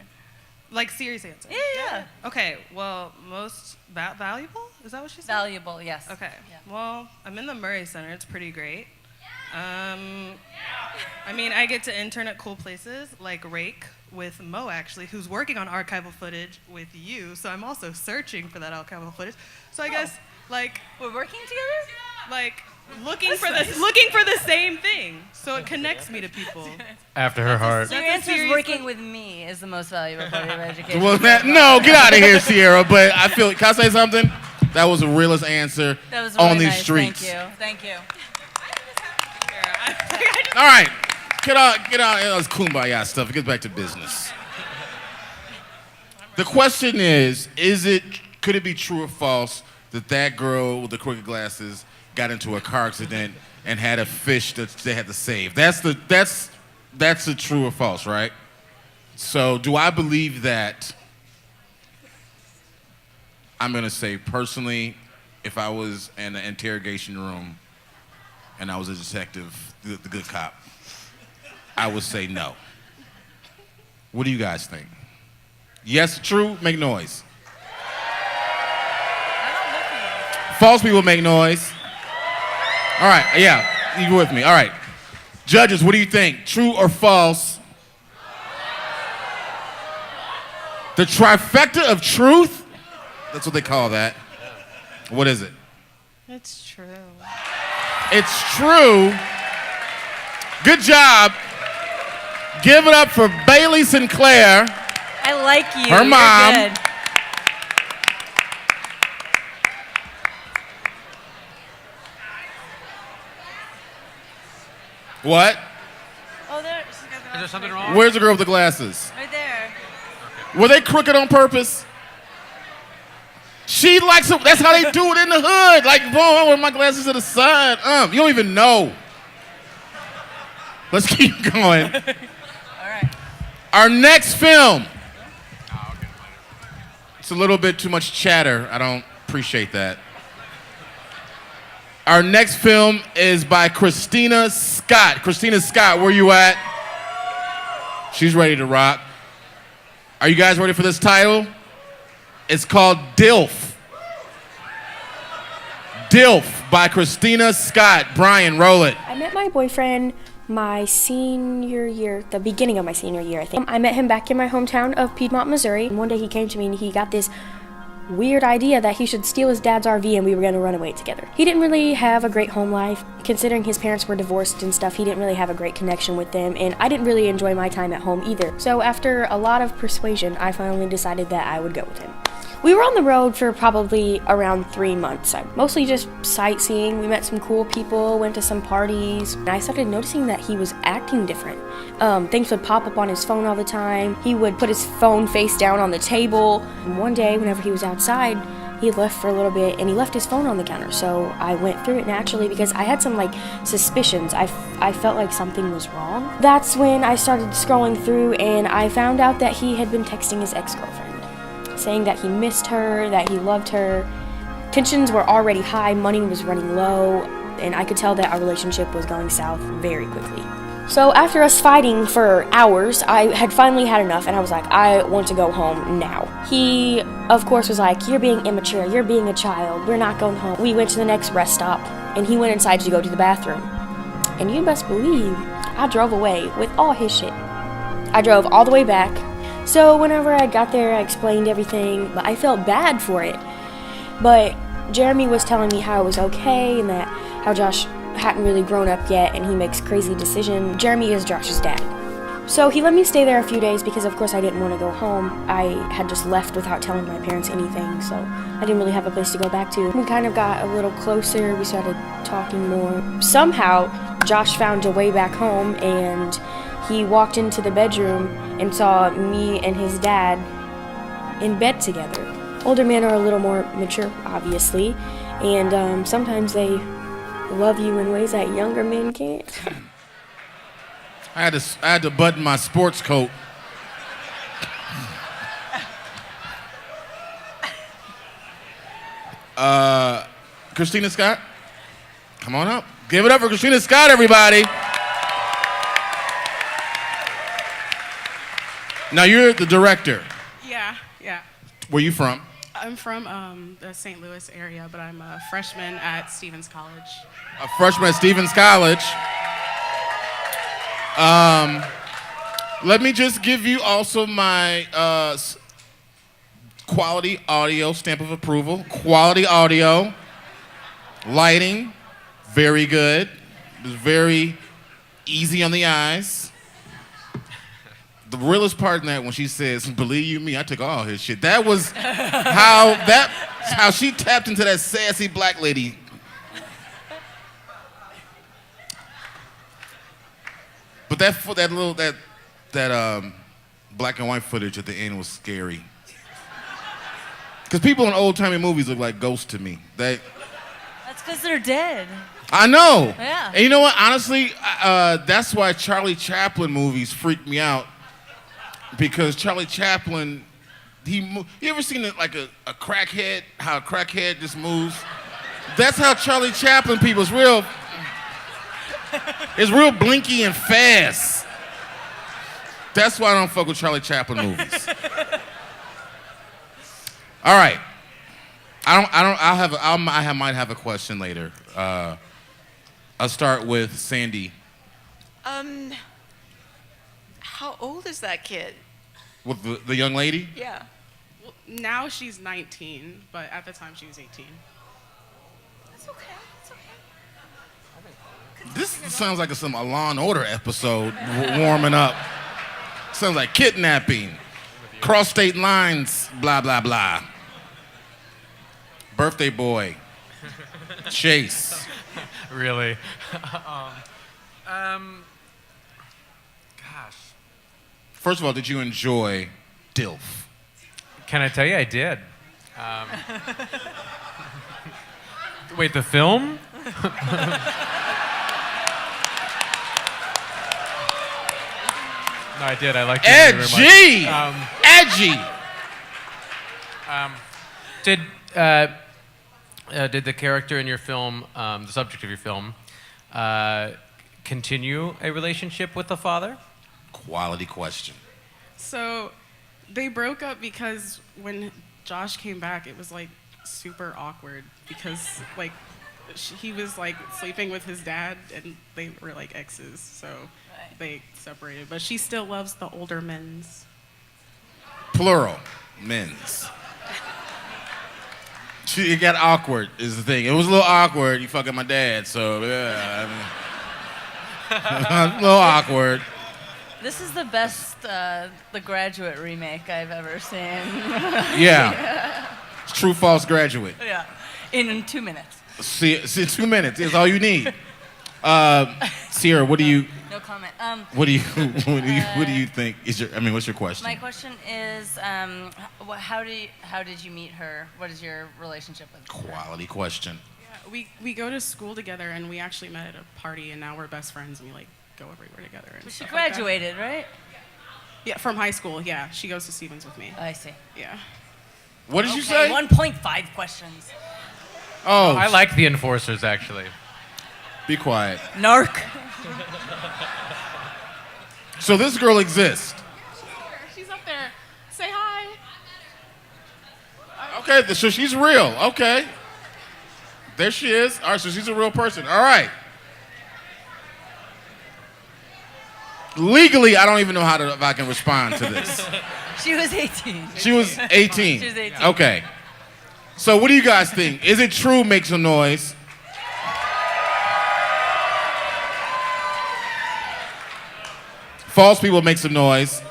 Like serious answer? Yeah. Okay, well, most valuable? Is that what she said? Valuable, yes. Okay. Yeah. Well, I'm in the Murray Center. It's pretty great. I mean, I get to intern at cool places like Rake with Mo, actually, who's working on archival footage with you. So I'm also searching for that archival footage. So I guess, like, we're working together. Like, looking for the same thing. So it connects me to people. After her heart. So your answer is working with me is the most valuable part of your education. Well, no, get out of here, Sierra. But I feel, can I say something? That was the realest answer That was really on these nice. streets. Thank you. All right, get out. It's kumbaya stuff. It gets back to business. The question is could it be true or false that that girl with the crooked glasses got into a car accident and had a fish that they had to save? That's the true or false, right? So do I believe that? I'm gonna say personally, if I was in an interrogation room and I was a detective, the good cop, I would say no. What do you guys think? Yes, true, make noise. False people make noise. All right, yeah, you with me. All right. Judges, what do you think? True or false? The trifecta of truth? That's what they call that. What is it? It's true. It's true. Good job. Give it up for Bailey Sinclair. I like you. Her mom. You're good. What? Oh, there. Is there something wrong? Where's the girl with the glasses? Right there. Were they crooked on purpose? She likes it. That's how they do it in the hood. Like, boom, I wear my glasses to the side. You don't even know. Let's keep going. All right. Our next film. It's a little bit too much chatter. I don't appreciate that. Our next film is by Christina Scott. Christina Scott, where you at? She's ready to rock. Are you guys ready for this title? It's called DILF. DILF by Christina Scott. Brian, roll it. I met my boyfriend my senior year, the beginning of my senior year, I think. I met him back in my hometown of Piedmont, Missouri. And one day he came to me and he got this weird idea that he should steal his dad's RV and we were going to run away together. He didn't really have a great home life. Considering his parents were divorced and stuff, he didn't really have a great connection with them, and I didn't really enjoy my time at home either. So after a lot of persuasion, I finally decided that I would go with him. We were on the road for probably around 3 months. Mostly just sightseeing. We met some cool people, went to some parties. And I started noticing that he was acting different. Things would pop up on his phone all the time. He would put his phone face down on the table. And one day, whenever he was outside, He had left for a little bit, and he left his phone on the counter. So I went through it naturally because I had some like suspicions. I felt like something was wrong. That's when I started scrolling through, and I found out that he had been texting his ex-girlfriend, saying that he missed her, that he loved her. Tensions were already high, money was running low, and I could tell that our relationship was going south very quickly. So after us fighting for hours, I had finally had enough, and I was like, I want to go home now. He, of course, was like, you're being immature, you're being a child, we're not going home. We went to the next rest stop, and he went inside to go to the bathroom. And you best believe, I drove away with all his shit. I drove all the way back. So whenever I got there, I explained everything, but I felt bad for it. But Jeremy was telling me how it was okay, and that how Josh hadn't really grown up yet, and he makes crazy decisions. Jeremy is Josh's dad. So he let me stay there a few days because of course I didn't want to go home. I had just left without telling my parents anything, so I didn't really have a place to go back to. We kind of got a little closer, we started talking more. Somehow, Josh found a way back home, and he walked into the bedroom and saw me and his dad in bed together. Older men are a little more mature, obviously, and sometimes they love you in ways that younger men can't. I had to button my sports coat. Christina Scott, come on up. Give it up for Christina Scott, everybody. Now you're the director. Yeah. Where you from? I'm from the St. Louis area, but I'm a freshman at Stevens College. A freshman at Stevens College. Let me just give you also my quality audio stamp of approval. Quality audio. Lighting, very good. It was very easy on the eyes. The realest part in that when she says, believe you me, I took all his shit. That was how she tapped into that sassy black lady. But that black and white footage at the end was scary. Because people in old-timey movies look like ghosts to me. That's because they're dead. I know. Yeah. And you know what? Honestly, that's why Charlie Chaplin movies freak me out. Because Charlie Chaplin, you ever seen it like a crackhead? How a crackhead just moves? That's how Charlie Chaplin people's real. It's real blinky and fast. That's why I don't fuck with Charlie Chaplin movies. All right. I might have a question later. I'll start with Sandi. How old is that kid? With the young lady? Yeah. Well, now she's 19, but at the time she was 18. That's okay. It's okay. This sounds like a Law and Order episode warming up. Sounds like kidnapping, cross state lines, blah, blah, blah. Birthday boy, Chase. Really? First of all, did you enjoy DILF? Can I tell you I did? Wait, the film? No, I did. I liked it very much. Edgy! Did the character in your film, the subject of your film, continue a relationship with the father? Quality question. So they broke up because when Josh came back, it was like super awkward because like he was like sleeping with his dad and they were like exes, so they separated. But she still loves the older men's. Plural, men's. It got awkward is the thing. It was a little awkward. You fucking my dad, so yeah. A little awkward. This is the best The Graduate remake I've ever seen. Yeah. It's True False Graduate. Yeah. In 2 minutes. See, 2 minutes is all you need. Sierra, what do you... No comment. What do you think is your? I mean, what's your question? My question is, how did you meet her? What is your relationship with her? Quality question. Yeah, we go to school together, and we actually met at a party, and now we're best friends, and we like go everywhere together. And But she stuff like that. graduated, right? Yeah, from high school. Yeah, she goes to Stevens with me. I see. Yeah. What did you say? 1.5 questions. Oh, I like the enforcers actually. Be quiet. Narc. So this girl exists. She's up there. Say hi. Okay, so she's real. Okay. There she is. All right, so she's a real person. All right. Legally, I don't even know if I can respond to this. She was 18. She was 18. She was 18. Okay. So what do you guys think? Is it true make some noise? False people make some noise.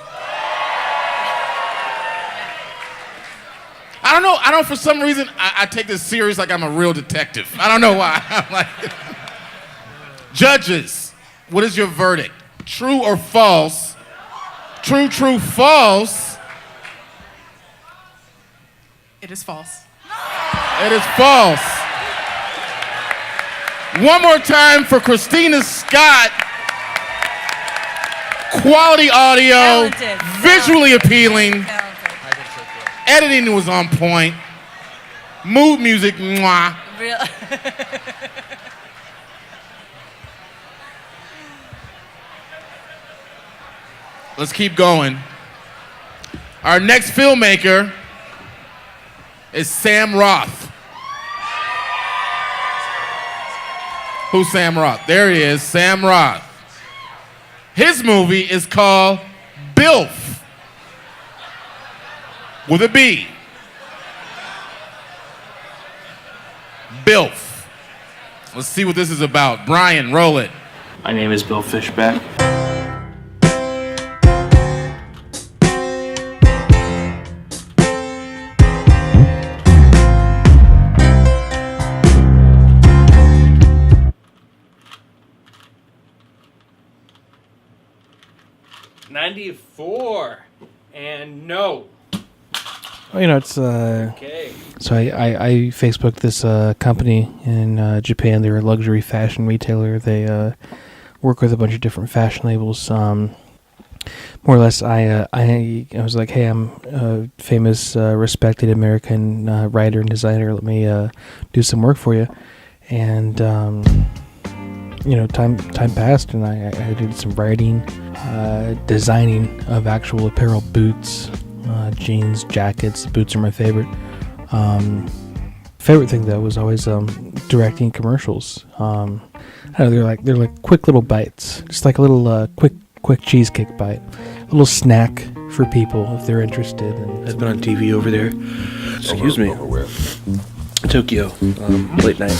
I don't know. For some reason, I take this serious like I'm a real detective. I don't know why. I'm like, judges, what is your verdict? True or false? True, false. It is false. It is false. One more time for Christina Scott. Quality audio, visually appealing. Editing was on point. Mood music, mwah. Real. Let's keep going. Our next filmmaker is Sam Roth. Who's Sam Roth? There he is, Sam Roth. His movie is called BILF, with a B. BILF. Let's see what this is about. Brian, roll it. My name is Bill Fishback. '94 and no. Well, you know, it's Okay. So I Facebooked this company in Japan. They're a luxury fashion retailer. They work with a bunch of different fashion labels. More or less, I was like, hey, I'm a famous, respected American writer and designer. Let me do some work for you. And you know, time passed, and I did some writing, designing of actual apparel, boots, jeans, jackets. Boots are my favorite. Favorite thing though was always directing commercials. I don't know, they're like quick little bites, just like a little quick cheesecake bite, a little snack for people if they're interested. And it's been on TV over there. Excuse me. Tokyo, late night.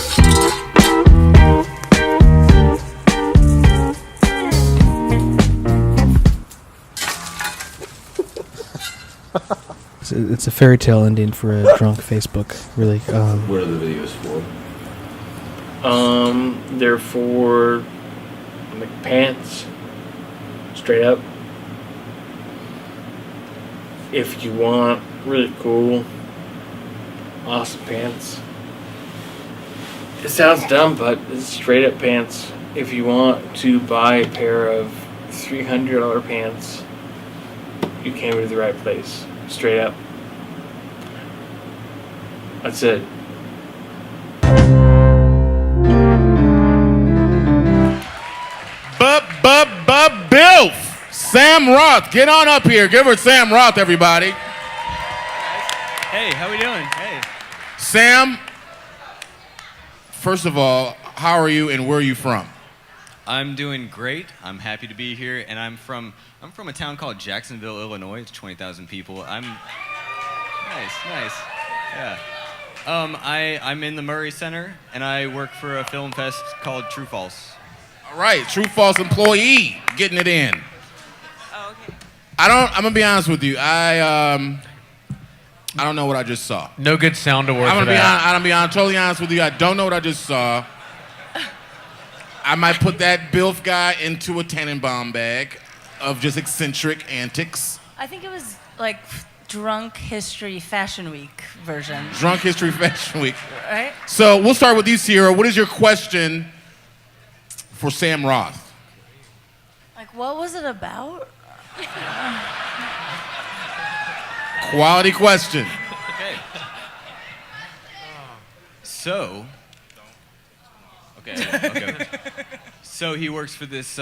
It's a fairy tale ending for a drunk Facebook. Really. What are the videos for? They're for like pants, straight up. If you want really cool, awesome pants. It sounds dumb, but it's straight up pants. If you want to buy a pair of $300 pants, you came to the right place. Straight up. That's it. BILF. Sam Roth. Get on up here. Give her Sam Roth, everybody. Hey, how we doing? Hey. Sam, first of all, how are you and where are you from? I'm doing great. I'm happy to be here, and I'm from a town called Jacksonville, Illinois. It's 20,000 people. Nice. Yeah. I'm in the Murray Center, and I work for a film fest called True False. All right, True False employee, getting it in. Oh, okay. I'm gonna be honest with you. I don't know what I just saw. No good sound award I'm for gonna that. be totally honest with you. I don't know what I just saw. I might put that Bilf guy into a Tannenbaum bag of just eccentric antics. I think it was like Drunk History Fashion Week version. Drunk History Fashion Week. Right? So we'll start with you, Sierra. What is your question for Sam Roth? Like, what was it about? Quality question. Okay. So. Okay. So he works for this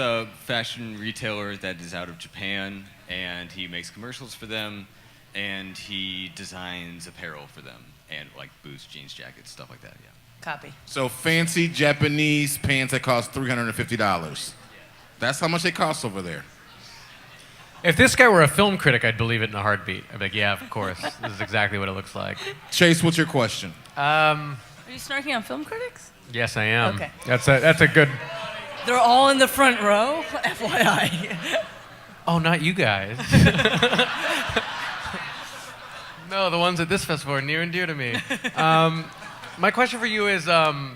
fashion retailer that is out of Japan, and he makes commercials for them, and he designs apparel for them, and like boots, jeans, jackets, stuff like that. Yeah. Copy. So fancy Japanese pants that cost $350. That's how much they cost over there. If this guy were a film critic, I'd believe it in a heartbeat. I'd be like, yeah, of course. This is exactly what it looks like. Chase, what's your question? Are you snarking on film critics? Yes, I am. Okay. That's a good. They're all in the front row? FYI. Oh, not you guys. No, the ones at this festival are near and dear to me. My question for you is how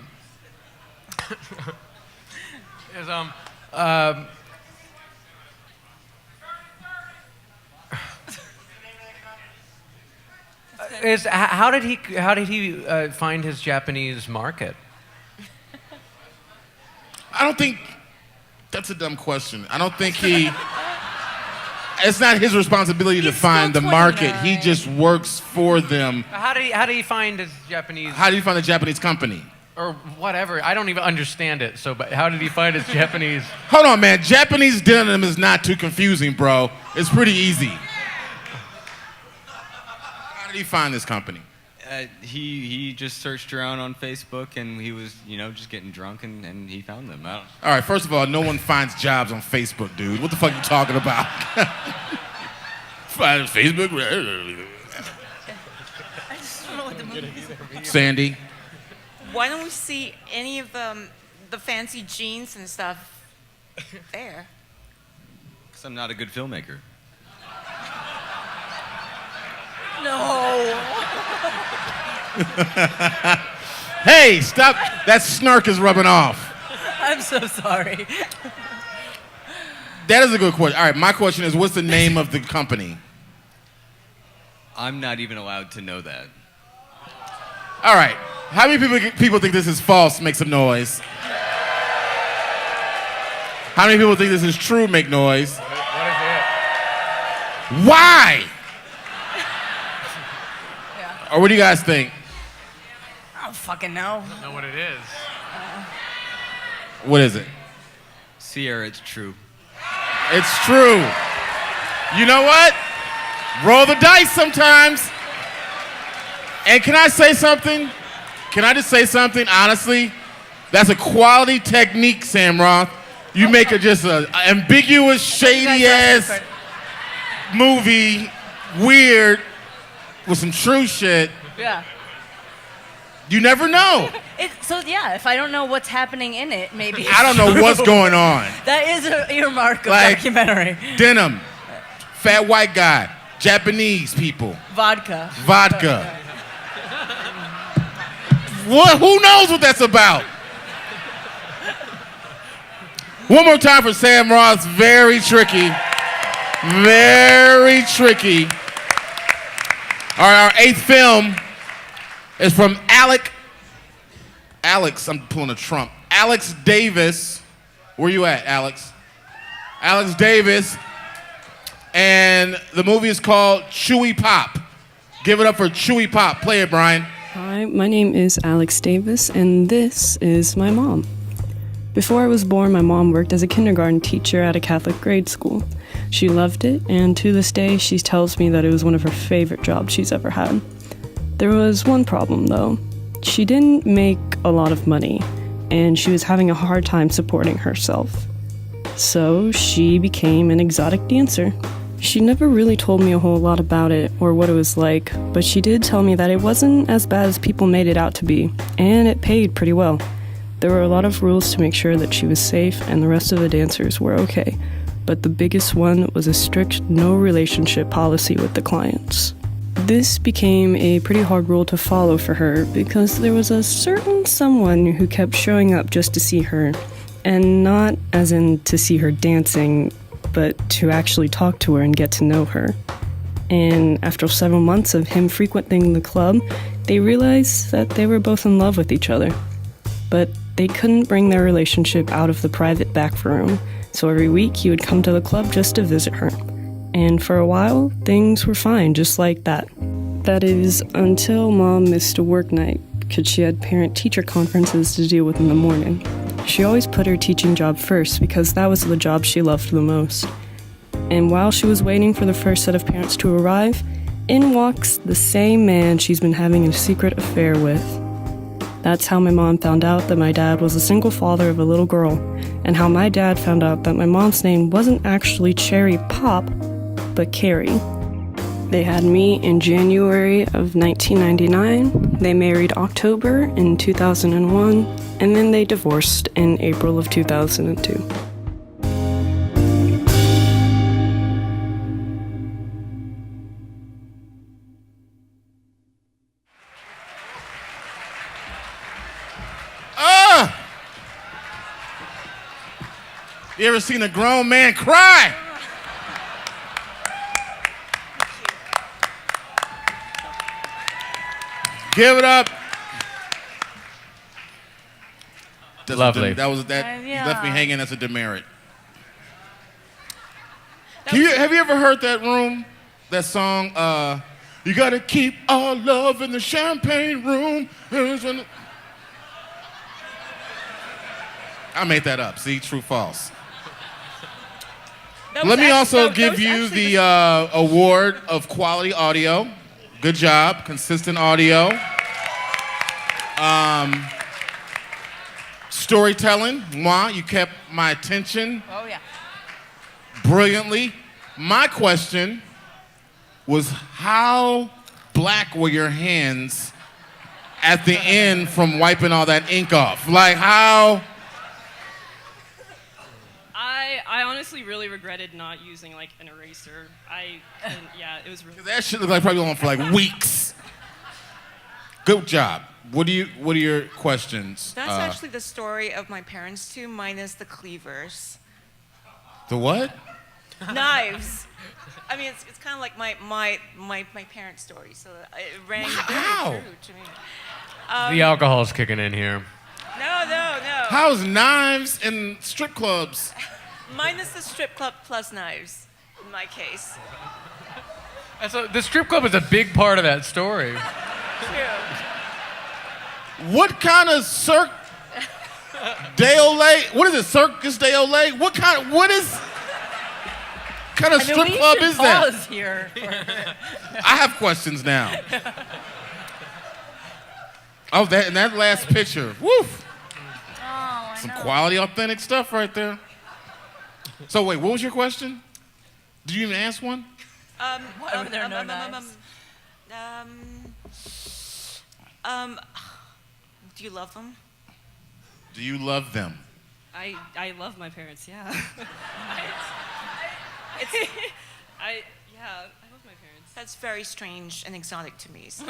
did he find his Japanese market? I don't think that's a dumb question. I don't think he. It's not his responsibility to find the market. He just works for them. How did he find his Japanese? How did he find the Japanese company? Or whatever. I don't even understand it. So, but how did he find his Japanese? Hold on, man. Japanese denim is not too confusing, bro. It's pretty easy. How did he find this company? He just searched around on Facebook, and he was, just getting drunk, and he found them. All right, first of all, no one finds jobs on Facebook, dude. What the fuck are you talking about? Find Facebook? I just don't know what the movie is. Sandi? Why don't we see any of the fancy jeans and stuff there? Because I'm not a good filmmaker. No. Hey, stop. That snark is rubbing off. I'm so sorry. That is a good question. All right, my question is, what's the name of the company? I'm not even allowed to know that. All right. How many people think this is false? Make some noise. How many people think this is true? Make noise. What is it? Why? Or what do you guys think? I don't fucking know. I don't know what it is. What is it? Sierra, it's true. It's true. You know what? Roll the dice sometimes. And can I say something? Can I just say something? Honestly, that's a quality technique, Sam Roth. You make it just an ambiguous, shady-ass movie, weird, with some true shit. Yeah. You never know. So yeah, if I don't know what's happening in it, maybe it's I don't know true. what's going on. That is an earmark of Like, documentary. Denim, fat white guy, Japanese people. Vodka. What? Who knows what that's about? One more time for Sam Ross. Very tricky. Very tricky. All right, our 8th film is from Alex, I'm pulling a Trump. Alex Davis. Where you at, Alex? Alex Davis. And the movie is called Chewy Pop. Give it up for Chewy Pop. Play it, Brian. Hi, my name is Alex Davis, and this is my mom. Before I was born, my mom worked as a kindergarten teacher at a Catholic grade school. She loved it, and to this day, she tells me that it was one of her favorite jobs she's ever had. There was one problem, though. She didn't make a lot of money, and she was having a hard time supporting herself. So she became an exotic dancer. She never really told me a whole lot about it or what it was like, but she did tell me that it wasn't as bad as people made it out to be, and it paid pretty well. There were a lot of rules to make sure that she was safe and the rest of the dancers were okay, but the biggest one was a strict no relationship policy with the clients. This became a pretty hard rule to follow for her because there was a certain someone who kept showing up just to see her, And not as in to see her dancing, but to actually talk to her and get to know her. And after several months of him frequenting the club, they realized that they were both in love with each other. But they couldn't bring their relationship out of the private back room, so every week he would come to the club just to visit her. And for a while, things were fine, just like that. That is, until Mom missed a work night, because she had parent-teacher conferences to deal with in the morning. She always put her teaching job first, because that was the job she loved the most. And while she was waiting for the first set of parents to arrive, in walks the same man she's been having a secret affair with. That's how my mom found out that my dad was a single father of a little girl, and how my dad found out that my mom's name wasn't actually Cherry Pop, but Carrie. They had me in January of 1999, they married October in 2001, and then they divorced in April of 2002. You ever seen a grown man cry? Give it up. Lovely. That was that. Yeah. Left me hanging as a demerit. Have you ever heard that room? That song? You gotta keep our love in the champagne room. I made that up. See, true, false. Let me also give you the award of quality audio. Good job, consistent audio. Storytelling, you kept my attention. Oh, yeah. Brilliantly. My question was, how black were your hands at the end from wiping all that ink off? Like, how? I honestly really regretted not using like an eraser. Yeah, it was really. That shit looked like probably on for like weeks. Good job. What are your questions? That's actually the story of my parents too, minus the cleavers. The what? Knives. I mean, it's kind of like my parents' story, so it rang very true to me. The alcohol's kicking in here. No. How's knives in strip clubs? Minus the strip club plus knives, in my case. The strip club is a big part of that story. True. What kind of Cirque de What is it? Circus de What kind of strip club is that? Here I have questions now. Oh, that last picture. Woof. Oh, Some quality, authentic stuff right there. So wait, what was your question? Did you even ask one? Why were there no knives? Do you love them? Do you love them? I love my parents. Yeah. I love my parents. That's very strange and exotic to me. So.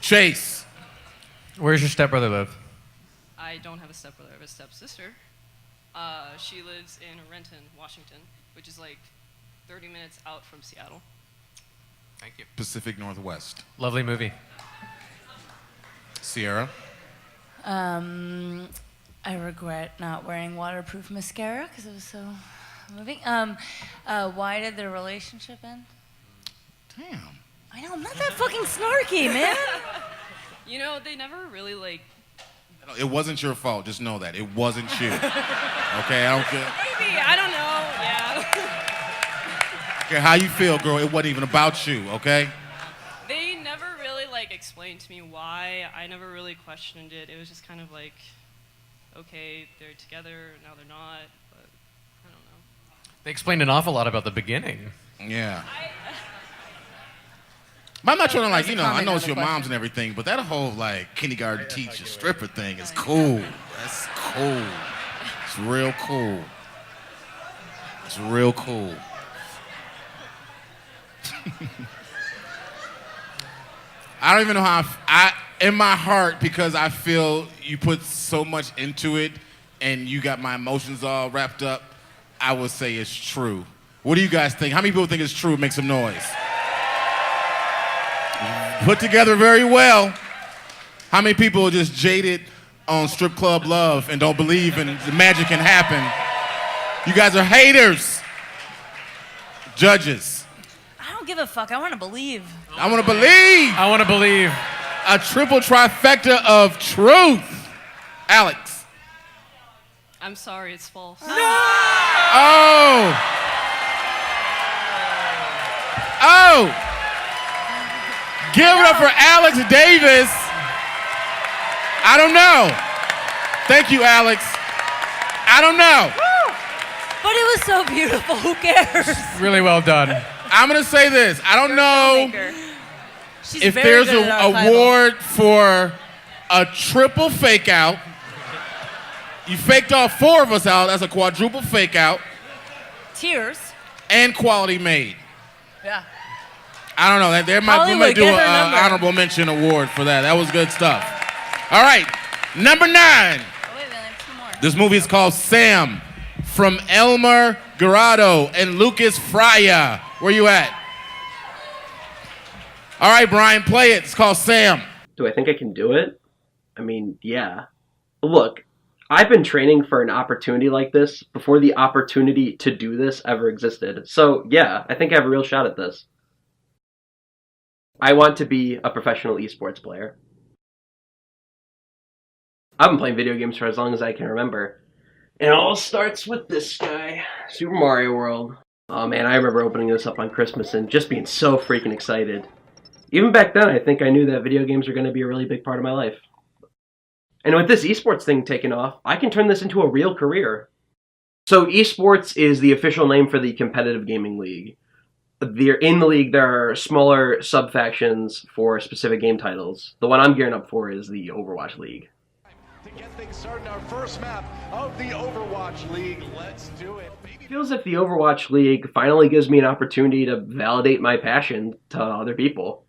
Chase. Where's your stepbrother live? I don't have a stepbrother. I have a stepsister. She lives in Renton, Washington, which is like 30 minutes out from Seattle. Thank you. Pacific Northwest. Lovely movie. Sierra. I regret not wearing waterproof mascara because it was so moving. Why did the relationship end? Damn. I know, I'm not that fucking snarky, man. You know, they never really like. It wasn't your fault. Just know that. It wasn't you. Okay, I don't care. Maybe, I don't know. Yeah. Okay, how you feel, girl? It wasn't even about you, okay? They never really like explained to me why. I never really questioned it. It was just kind of like, okay, they're together, now they're not, but I don't know. They explained an awful lot about the beginning. Yeah. But I'm not trying to like, I know it's your mom's and everything, but that whole like kindergarten teacher stripper thing is cool. That's cool. It's real cool. It's real cool. I don't even know how in my heart, because I feel you put so much into it and you got my emotions all wrapped up, I would say it's true. What do you guys think? How many people think it's true? Make some noise. Put together very well. How many people are just jaded on strip club love and don't believe in the magic can happen? You guys are haters. Judges. I don't give a fuck. I want to believe. I want to believe. I want to believe. A triple trifecta of truth. Alex. I'm sorry, it's false. Oh. Oh. Give it up for Alex Davis. I don't know. Thank you, Alex. I don't know. But it was so beautiful. Who cares? Really well done. I'm going to say this. I don't know if very there's good an at our title. award for a triple fake out. You faked all 4 of us out. That's a quadruple fake out. Tears. And quality made. Yeah. I don't know. We might Hollywood, do get an her number. honorable mention award for that. That was good stuff. All right. Number 9. This movie is called Sam, from Elmer Garado and Lucas Fraya. Where you at? All right, Brian, play it. It's called Sam. Do I think I can do it? I mean, yeah. Look, I've been training for an opportunity like this before the opportunity to do this ever existed. So, yeah, I think I have a real shot at this. I want to be a professional esports player. I've been playing video games for as long as I can remember. And it all starts with this guy, Super Mario World. Oh man, I remember opening this up on Christmas and just being so freaking excited. Even back then, I think I knew that video games were going to be a really big part of my life. And with this esports thing taking off, I can turn this into a real career. So esports is the official name for the competitive gaming league. In the league, there are smaller sub-factions for specific game titles. The one I'm gearing up for is the Overwatch League. To get things started, our first map of the Overwatch League. Let's do it. It feels like the Overwatch League finally gives me an opportunity to validate my passion to other people.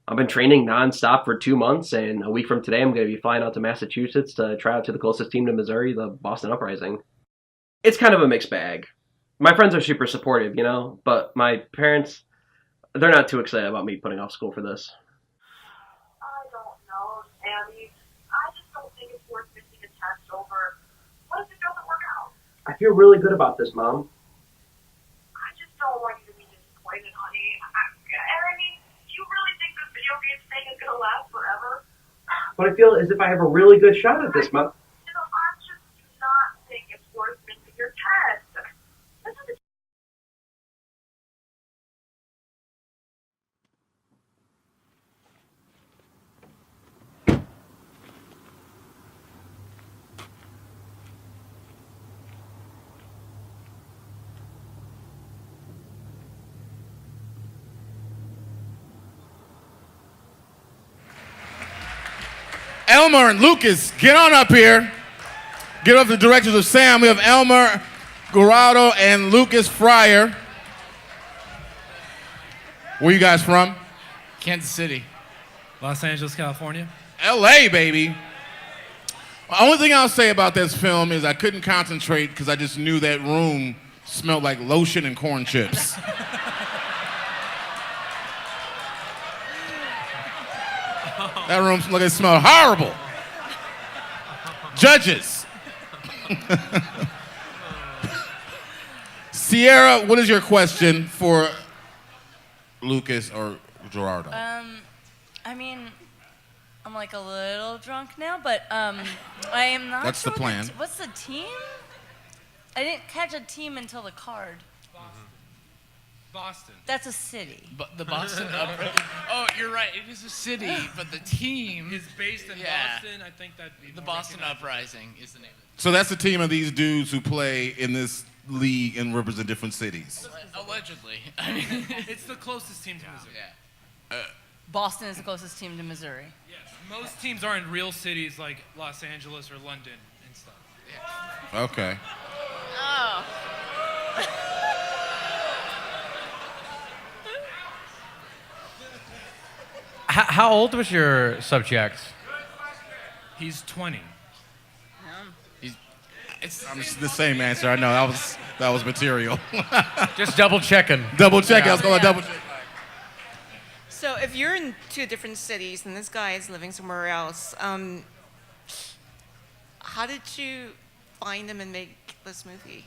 I've been training non-stop for 2 months, and a week from today I'm going to be flying out to Massachusetts to try out to the closest team to Missouri, the Boston Uprising. It's kind of a mixed bag. My friends are super supportive, you know, but my parents, they're not too excited about me putting off school for this. I don't know, Abby. I just don't think it's worth missing a test over. What if it doesn't work out? I feel really good about this, Mom. I just don't want you to be disappointed, honey. I mean, do you really think this video game thing is going to last forever? But I feel as if I have a really good shot at this, Mom. You know, I just do not think it's worth missing your test. This is Elmer and Lucas, get on up here. Get up the directors of Sam. We have Elmer Garado and Lucas Fryer. Where you guys from? Kansas City. Los Angeles, California. LA, baby. The only thing I'll say about this film is I couldn't concentrate because I just knew that room smelled like lotion and corn chips. That room looked like it smelled horrible. Judges. Sierra, what is your question for Lucas or Gerardo? I mean, I'm like a little drunk now, but I am not That's sure the plan. What's the team? I didn't catch a team until the card. Boston. That's a city. But the Boston Uprising. Oh, you're right. It is a city, but the team is based in Boston. I think that'd be the more Boston recognizable. Uprising is the name of it. So that's the team of these dudes who play in this league and represent different cities. Allegedly. I mean, It's the closest team to Missouri. Boston is the closest team to Missouri. Yes. Most teams are in real cities like Los Angeles or London and stuff. Okay. Oh. How old was your subject? He's 20. I'm just the same answer. I know that was material. Just double checking. Double checking. I was going to double check. So if you're in two different cities and this guy is living somewhere else, how did you find him and make this movie?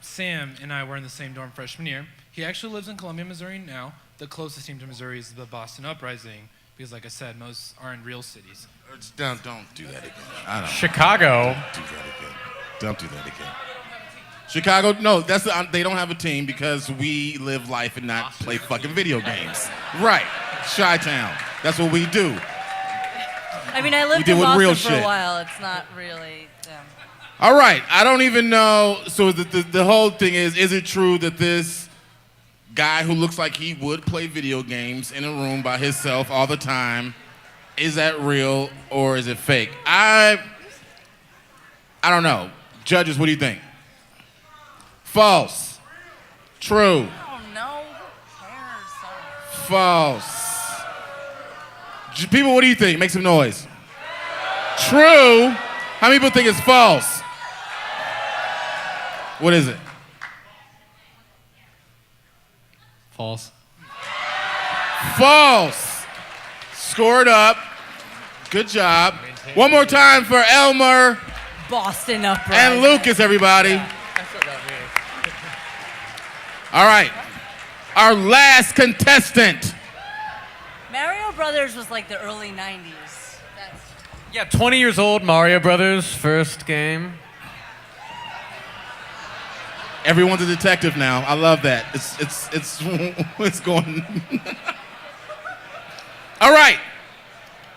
Sam and I were in the same dorm freshman year. He actually lives in Columbia, Missouri now. The closest team to Missouri is the Boston Uprising, because like I said, most are in real cities. Don't do that again. I don't. Chicago. Don't do that again. Don't do that again. Chicago, no, they don't have a team because we live life and not play fucking video games. Right. Chi-Town. That's what we do. I mean, I lived in Boston for a while. It's not really. All right. I don't even know. So the whole thing is it true that this guy who looks like he would play video games in a room by himself all the time, is that real or is it fake? I don't know. Judges, what do you think? False. True. Oh no. Who cares? False. People, what do you think? Make some noise. True. How many people think it's false? What is it? False. False. Scored up. Good job. One more time for Elmer. Boston Uprising. And Lucas, everybody. All right. Our last contestant. Mario Brothers was like the early 90s. Yeah, 20 years old, Mario Brothers, first game. Everyone's a detective now. I love that. It's going. All right.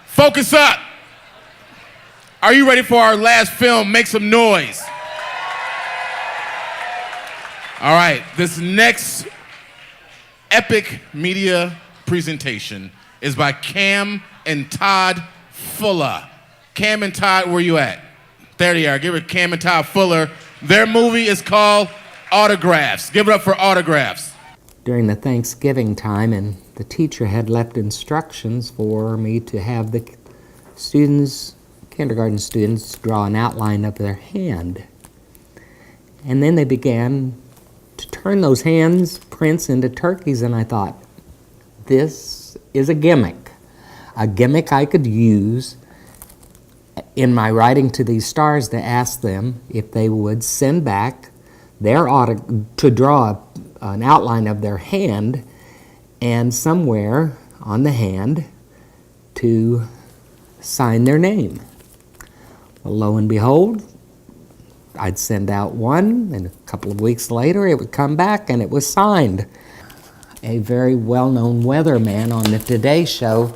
Focus up. Are you ready for our last film? Make some noise. All right. This next epic media presentation is by Cam and Todd Fuller. Cam and Todd, where you at? There they are. Give it Cam and Todd Fuller. Their movie is called Autographs. Give it up for Autographs. During the Thanksgiving time, and the teacher had left instructions for me to have the students, kindergarten students, draw an outline of their hand. And then they began to turn those hands prints into turkeys, and I thought, this is a gimmick I could use in my writing to these stars to ask them if they would send back to draw an outline of their hand, and somewhere on the hand to sign their name. Well, lo and behold, I'd send out one, and a couple of weeks later it would come back and it was signed. A very well-known weatherman on the Today Show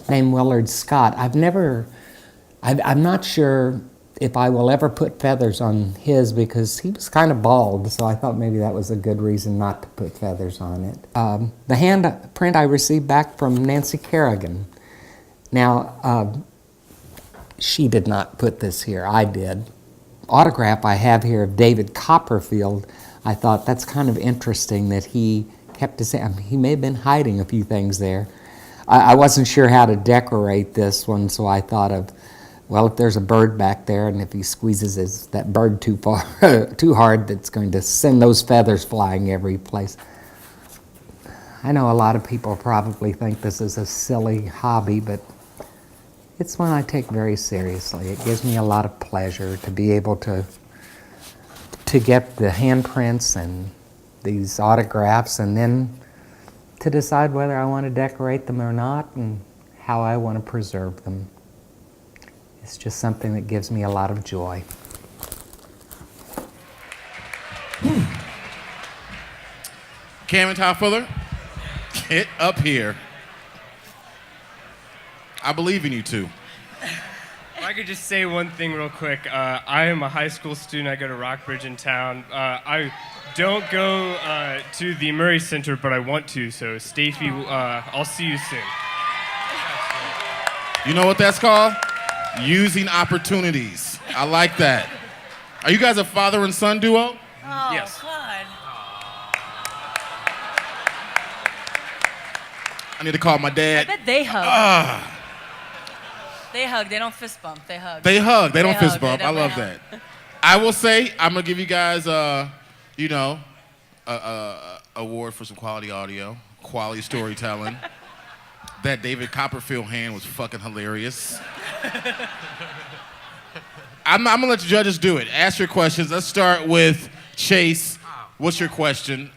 named Willard Scott. I'm not sure if I will ever put feathers on his because he was kind of bald, so I thought maybe that was a good reason not to put feathers on it. The hand print I received back from Nancy Kerrigan. Now, she did not put this here, I did. Autograph I have here of David Copperfield. I thought that's kind of interesting that he kept his hand. He may have been hiding a few things there. I wasn't sure how to decorate this one, so I thought of, well, if there's a bird back there and if he squeezes that bird too hard, that's going to send those feathers flying every place. I know a lot of people probably think this is a silly hobby, but it's one I take very seriously. It gives me a lot of pleasure to be able to get the handprints and these autographs and then to decide whether I want to decorate them or not and how I want to preserve them. It's just something that gives me a lot of joy. Cam and Todd Fuller, get up here. I believe in you two. If I could just say one thing real quick. I am a high school student. I go to Rockbridge in town. I don't go to the Murray Center, but I want to, so Stacey, I'll see you soon. You know what that's called? Using opportunities. I like that. Are you guys a father and son duo? Oh, yes. God. I need to call my I dad. bet they hug. Ah. They hug. They don't fist bump. They hug. They hug. They don't fist hug. bump. They I love definitely that. I will say, I'm going to give you guys, award for some quality audio, quality storytelling. That David Copperfield hand was fucking hilarious. I'm going to let the judges do it. Ask your questions. Let's start with Chase. What's your question?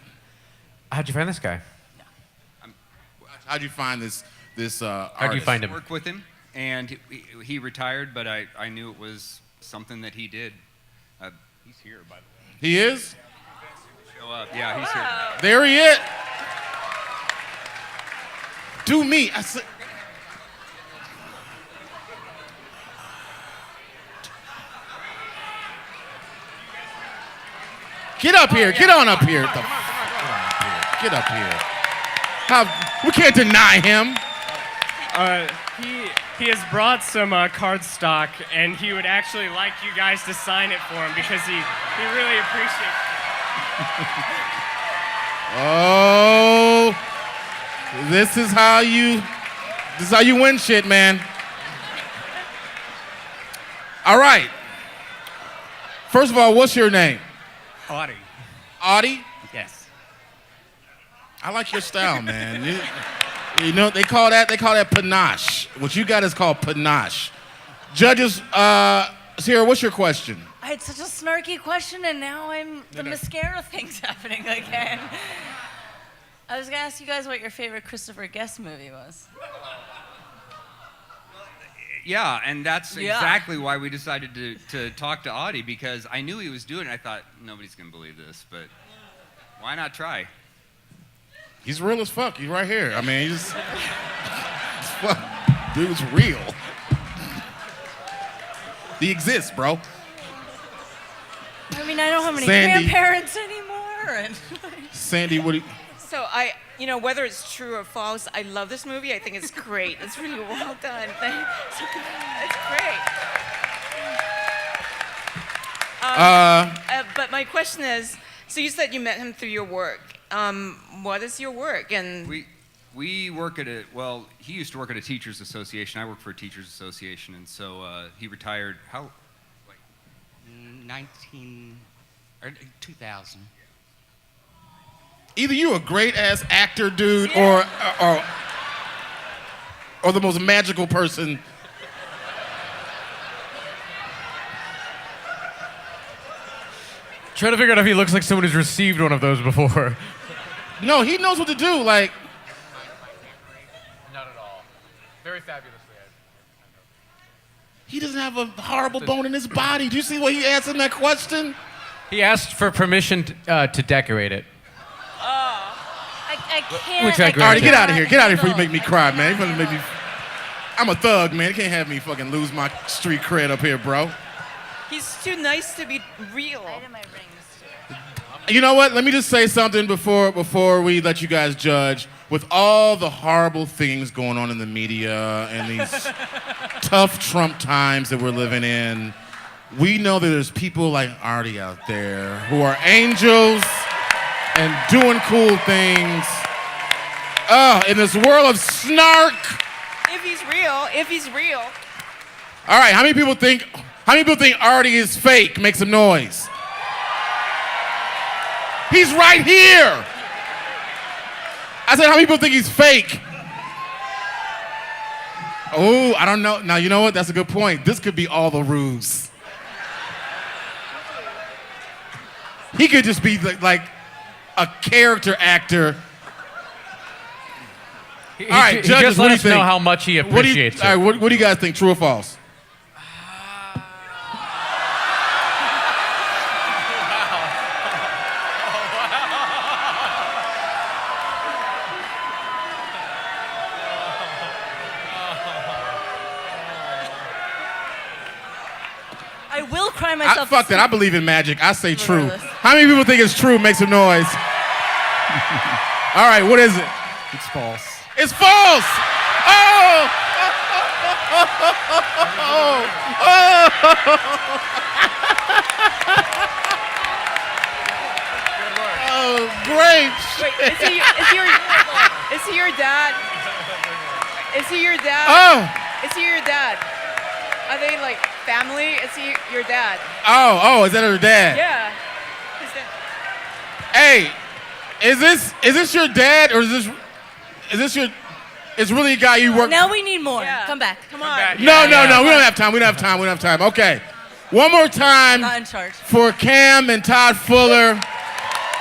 How'd you find this guy? How'd you find this How'd you find him? Work with him, and he retired, but I knew it was something that he did. He's here, by the way. He is? Show up. Yeah, he's here. There he is. Do me. Get up here. Get on up here. Get up here. We can't deny him. He has brought some cardstock, and he would actually like you guys to sign it for him because he really appreciates it. Oh, this is how you win shit, man. All right. First of all, what's your name? Audie. Audie? Yes. I like your style, man. You know, they call that panache. What you got is called panache. Judges, Sierra, what's your question? I had such a snarky question, and now the mascara thing's happening again. I was gonna ask you guys what your favorite Christopher Guest movie was. Yeah, and that's exactly why we decided to talk to Audie, because I knew he was doing it. I thought, nobody's going to believe this, but why not try? He's real as fuck. He's right here. I mean, dude's real. He exists, bro. I mean, I don't have any Sandi. grandparents anymore. And Sandi, what do you... So whether it's true or false, I love this movie. I think it's great. It's really well done. It's great. But my question is, so you said you met him through your work. What is your work? And we work at he used to work at a teachers association. I work for a teachers association, and so he retired. How? 2000. Either you a great ass actor, dude, or the most magical person. Trying to figure out if he looks like someone who's received one of those before. No, he knows what to do. Like, not at all. Very fabulously. He doesn't have a horrible bone in his body. Do you see what he answered that question? He asked for permission to decorate it. I can't. Which I All right, get out of here. Get out of here before you make me cry, man. You fucking make me... I'm a thug, man. You can't have me fucking lose my street cred up here, bro. he's too nice to be real. You know what? Let me just say something before we let you guys judge. With all the horrible things going on in the media and these tough Trump times that we're living in, we know that there's people like Artie out there who are angels and doing cool things. In this world of snark. If he's real. All right, how many people think Artie is fake? Make some noise. He's right here. I said, how many people think he's fake? Oh, I don't know. Now, you know what? That's a good point. This could be all the ruse. He could just be like a character actor. All right, judges, just what let do you us think? know how much he appreciates All right, what do you guys think? True or false? I will cry myself. Fuck that. I believe in magic. I say true. How many people think it's true? Make some noise. All right, what is it? It's false. It's false! Oh! Oh, great! Wait, is he your dad? Is he your dad? Oh! Is he your dad? Are they like family? Is he your dad? Oh, is that her dad? Yeah. Hey, is this your dad or is this your? It's really a guy you work. Now we need more. Come back. Come on. No, we don't have time. We don't have time. Okay, one more time Not in charge. for Cam and Todd Fuller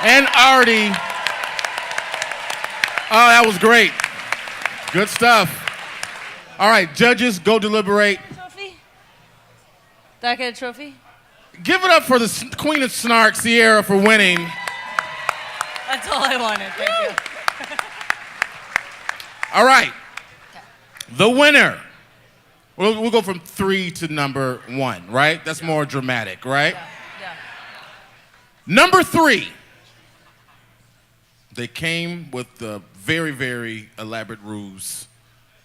and Artie. Oh, that was great. Good stuff. All right, judges, go deliberate. Trophy? Did I get a trophy? Give it up for the Queen of Snark, Sierra, for winning. That's all I wanted. Thank you. All right. The winner. We'll go from 3 to number 1, right? That's more dramatic, right? Yeah. Number 3. They came with the very, very elaborate ruse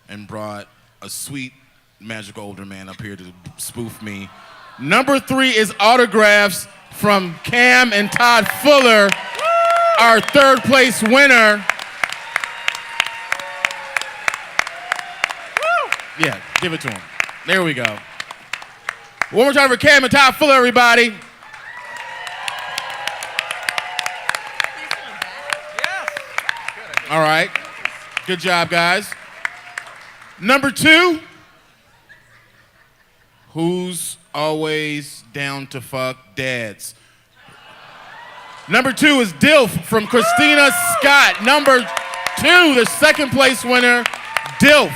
and brought a sweet, magical older man up here to spoof me. Number 3 is autographs from Cam and Todd Fuller, our third place winner. Yeah, give it to him. There we go. One more time for Cam and Todd Fuller, everybody. All right. Good job, guys. Number 2. Who's always down to fuck dads? Number 2 is Dilf from Christina Scott. Number 2, the second place winner, Dilf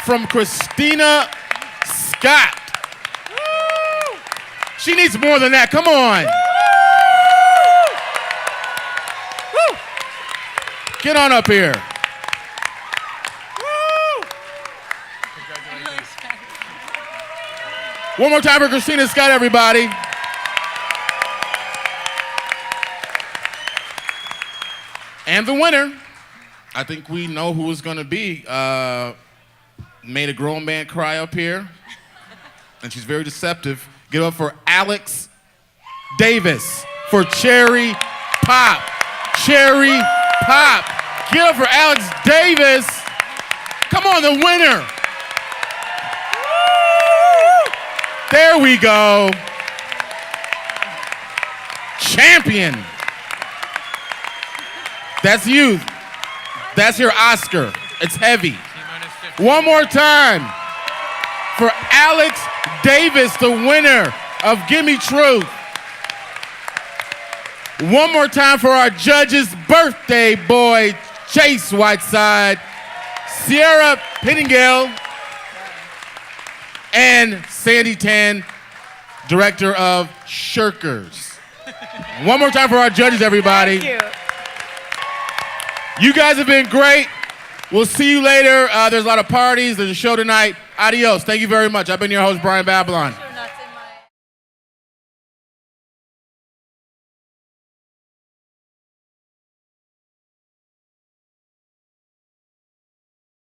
from Christina Scott. She needs more than that. Come on. Get on up here. One more time for Christina Scott, everybody. And the winner, I think we know who it's going to be. Made a grown man cry up here, and she's very deceptive. Give it up for Alex Davis for Cherry Pop. Cherry Pop. Give it up for Alex Davis. Come on, the winner. There we go. Champion. That's you. That's your Oscar. It's heavy. One more time for Alex Davis, the winner of GimmeTruth. One more time for our judge's birthday boy, Chase Whiteside, Sierra Pettengill, and Sandi Tan, director of Shirkers. One more time for our judges, everybody. Thank you. You guys have been great. We'll see you later. There's a lot of parties. There's a show tonight. Adios. Thank you very much. I've been your host, Brian Babylon.